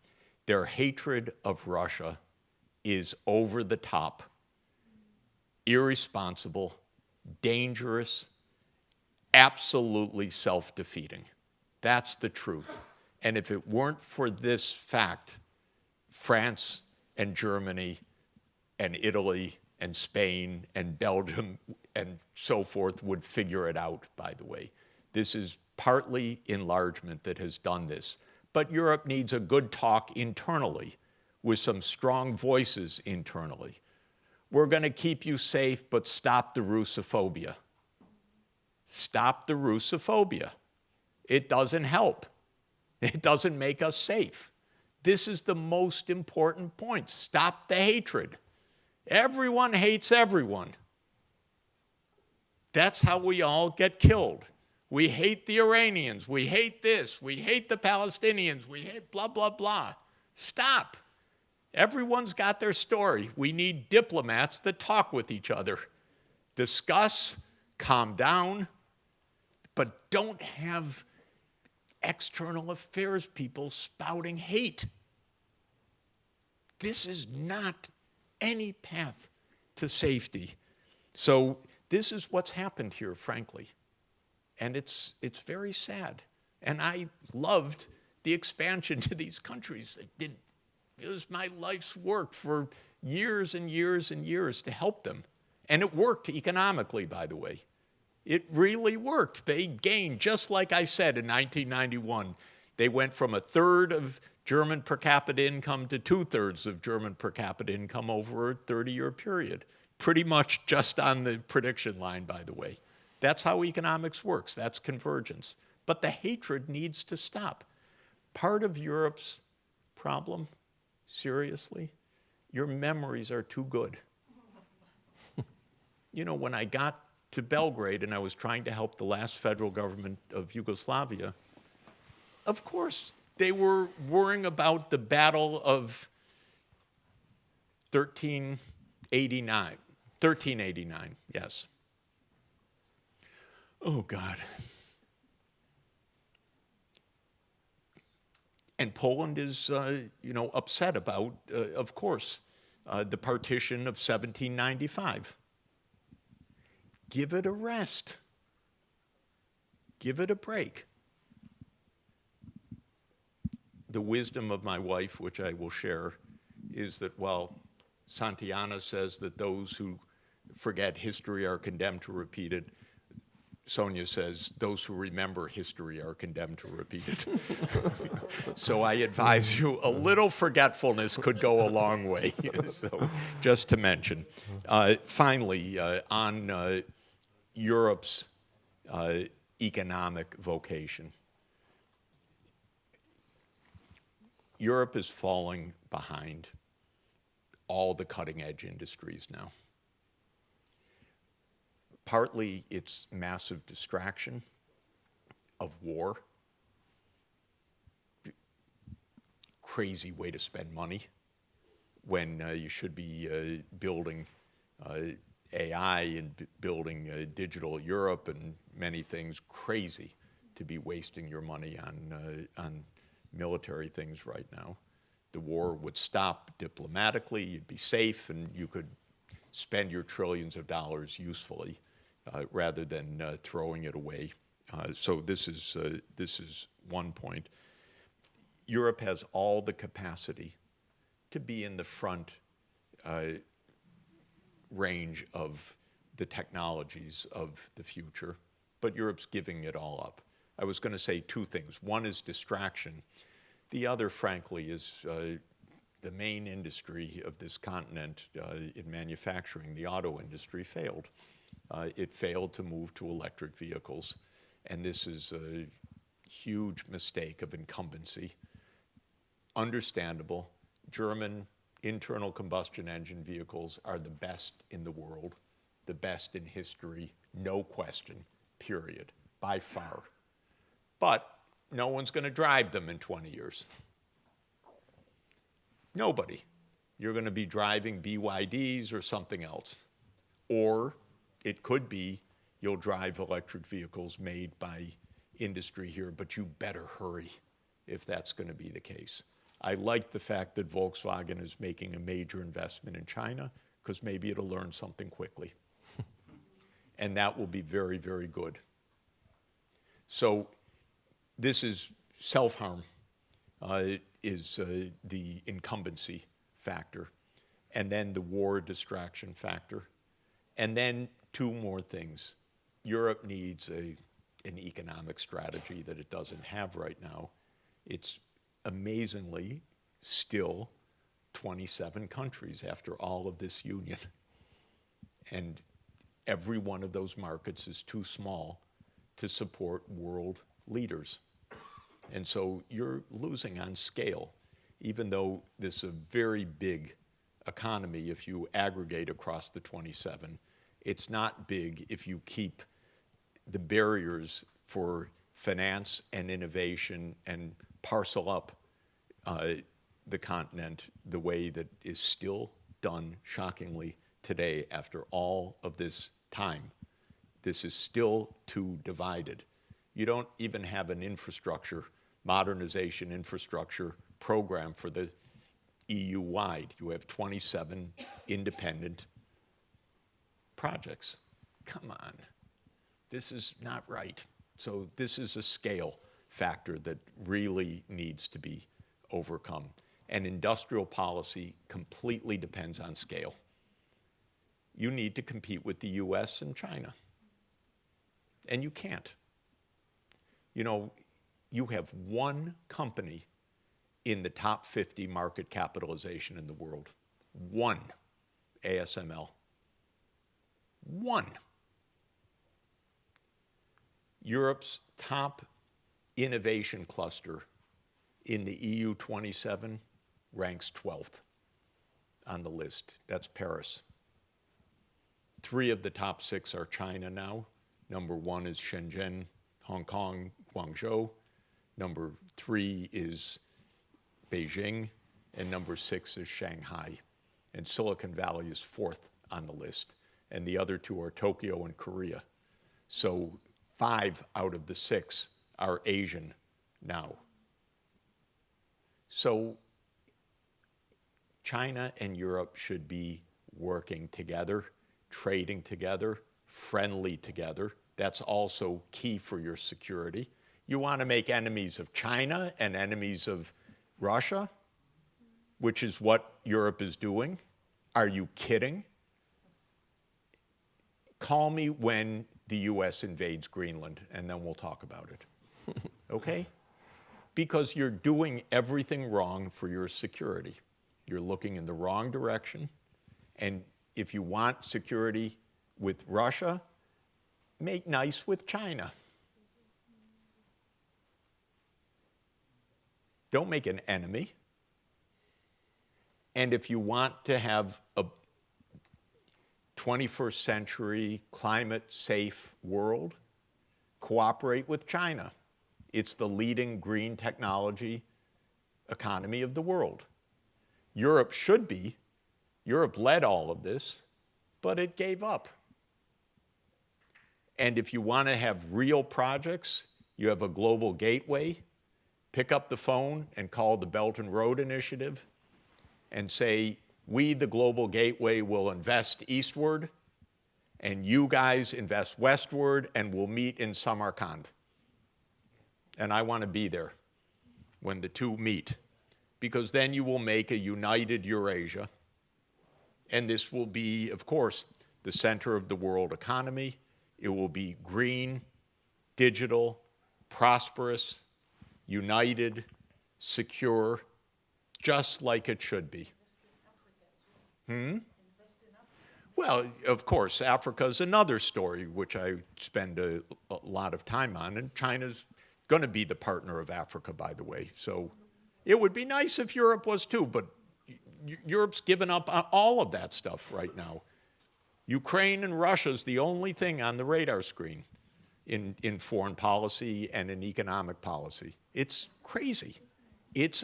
Their hatred of Russia is over the top, irresponsible, dangerous, absolutely self-defeating. That's the truth. And if it weren't for this fact, France and Germany and Italy and Spain and Belgium and so forth would figure it out, by the way. This is partly enlargement that has done this. But Europe needs a good talk internally with some strong voices internally. We're going to keep you safe, but stop the Russophobia. Stop the Russophobia. It doesn't help. It doesn't make us safe. This is the most important point. Stop the hatred. Everyone hates everyone. That's how we all get killed. We hate the Iranians. We hate this. We hate the Palestinians. We hate blah, blah, blah. Stop. Everyone's got their story. We need diplomats that talk with each other. Discuss, calm down, but don't have external affairs people spouting hate. This is not any path to safety. So this is what's happened here, frankly. And it's very sad. And I loved the expansion to these countries. It was my life's work for years and years and years to help them. And it worked economically, by the way. It really worked. They gained, just like I said in 1991. They went from a third of German per capita income to 2/3 of German per capita income over a 30-year period. Pretty much just on the prediction line, by the way. That's how economics works. That's convergence. But the hatred needs to stop. Part of Europe's problem, seriously, your memories are too good. You know, when I got to Belgrade and I was trying to help the last federal government of Yugoslavia, of course, they were worrying about the battle of 1389, yes. Oh, God. And Poland is, upset about, of course, the partition of 1795. Give it a rest. Give it a break. The wisdom of my wife, which I will share, is that while Santayana says that those who forget history are condemned to repeat it, Sonia says those who remember history are condemned to repeat it. So I advise you, a little forgetfulness could go a long way. So just to mention. Finally, on Europe's economic vocation. Europe is falling behind all the cutting-edge industries now. Partly it's massive distraction of war, crazy way to spend money when you should be building AI and building digital Europe and many things. Crazy to be wasting your money on military things right now. The war would stop diplomatically, you'd be safe, and you could spend your trillions of dollars usefully rather than throwing it away. So this is one point. Europe has all the capacity to be in the front range of the technologies of the future, but Europe's giving it all up. I was going to say two things. One is distraction. The other, frankly, is the main industry of this continent in manufacturing, the auto industry, failed. It failed to move to electric vehicles, and this is a huge mistake of incumbency. Understandable. German internal combustion engine vehicles are the best in the world, the best in history, no question, period, by far. But no one's going to drive them in 20 years. Nobody. You're going to be driving BYDs or something else. Or it could be you'll drive electric vehicles made by industry here, but you better hurry if that's going to be the case. I like the fact that Volkswagen is making a major investment in China, because maybe it'll learn something quickly. And that will be very, very good. So this is self-harm, is the incumbency factor, and then the war distraction factor. And then two more things. Europe needs an economic strategy that it doesn't have right now. It's amazingly still 27 countries after all of this union. And every one of those markets is too small to support world leaders. And so you're losing on scale, even though this is a very big economy if you aggregate across the 27. It's not big if you keep the barriers for finance and innovation and parcel up the continent the way that is still done, shockingly, today after all of this time. This is still too divided. You don't even have an infrastructure, modernization infrastructure program for the EU-wide. You have 27 independent projects. Come on. This is not right. So this is a scale factor that really needs to be overcome. And industrial policy completely depends on scale. You need to compete with the US and China. And you can't. You know, you have one company in the top 50 market capitalization in the world. One, ASML. One. Europe's top innovation cluster in the EU 27 ranks 12th on the list. That's Paris. 3 of the top 6 are China now. Number 1 is Shenzhen, Hong Kong, Guangzhou. Number 3 is Beijing, and number 6 is Shanghai. And Silicon Valley is 4th on the list. And the other 2 are Tokyo and Korea. So 5 out of the 6 are Asian now. So China and Europe should be working together, trading together, friendly together. That's also key for your security. You want to make enemies of China and enemies of Russia, which is what Europe is doing? Are you kidding? Call me when the US invades Greenland, and then we'll talk about it. Okay? Because you're doing everything wrong for your security. You're looking in the wrong direction. And if you want security with Russia, make nice with China. Don't make an enemy. And if you want to have a 21st century climate safe world, cooperate with China. It's the leading green technology economy of the world. Europe should be. Europe led all of this, but it gave up. And if you want to have real projects, you have a global gateway, pick up the phone and call the Belt and Road Initiative and say, we, the global gateway, will invest eastward, and you guys invest westward, and we'll meet in Samarkand. And I want to be there when the 2 meet, because then you will make a united Eurasia, and this will be, of course, the center of the world economy. It will be green, digital, prosperous, united, secure, just like it should be. Well, of course, Africa is another story, which I spend a lot of time on, and China's going to be the partner of Africa, by the way. So it would be nice if Europe was too, but Europe's given up on all of that stuff right now. Ukraine and Russia's the only thing on the radar screen in foreign policy and in economic policy. It's crazy. It's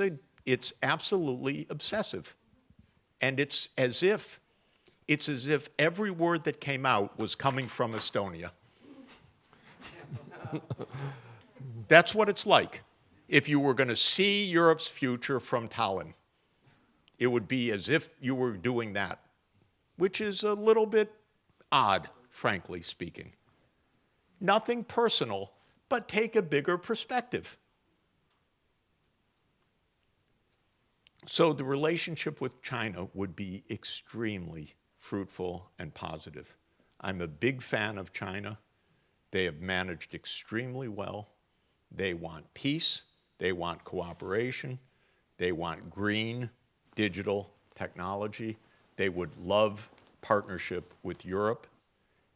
absolutely obsessive. And it's as if every word that came out was coming from Estonia. That's what it's like. If you were going to see Europe's future from Tallinn, it would be as if you were doing that, which is a little bit odd, frankly speaking. Nothing personal, but take a bigger perspective. So the relationship with China would be extremely fruitful and positive. I'm a big fan of China. They have managed extremely well. They want peace. They want cooperation. They want green, digital technology. They would love partnership with Europe.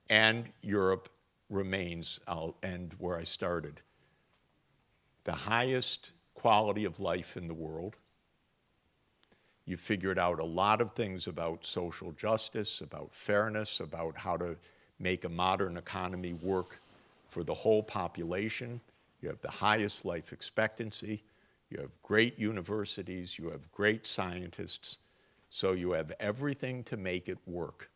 And Europe remains, I'll end where I started, the highest quality of life in the world. You figured out a lot of things about social justice, about fairness, about how to make a modern economy work for the whole population. You have the highest life expectancy. You have great universities. You have great scientists. So you have everything to make it work.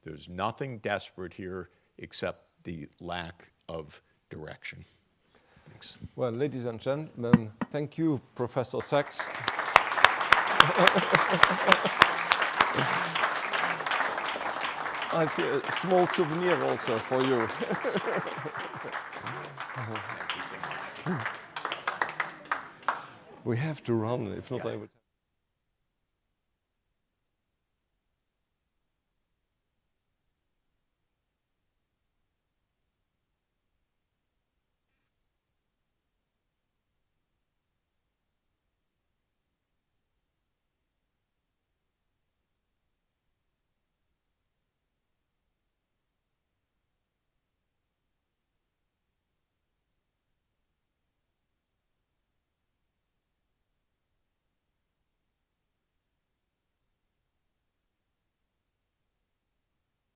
There's nothing desperate here except the lack of direction. Thanks. Well, ladies and gentlemen, thank you, Professor Sachs. I have a small souvenir also for you. We have to run, if not I would...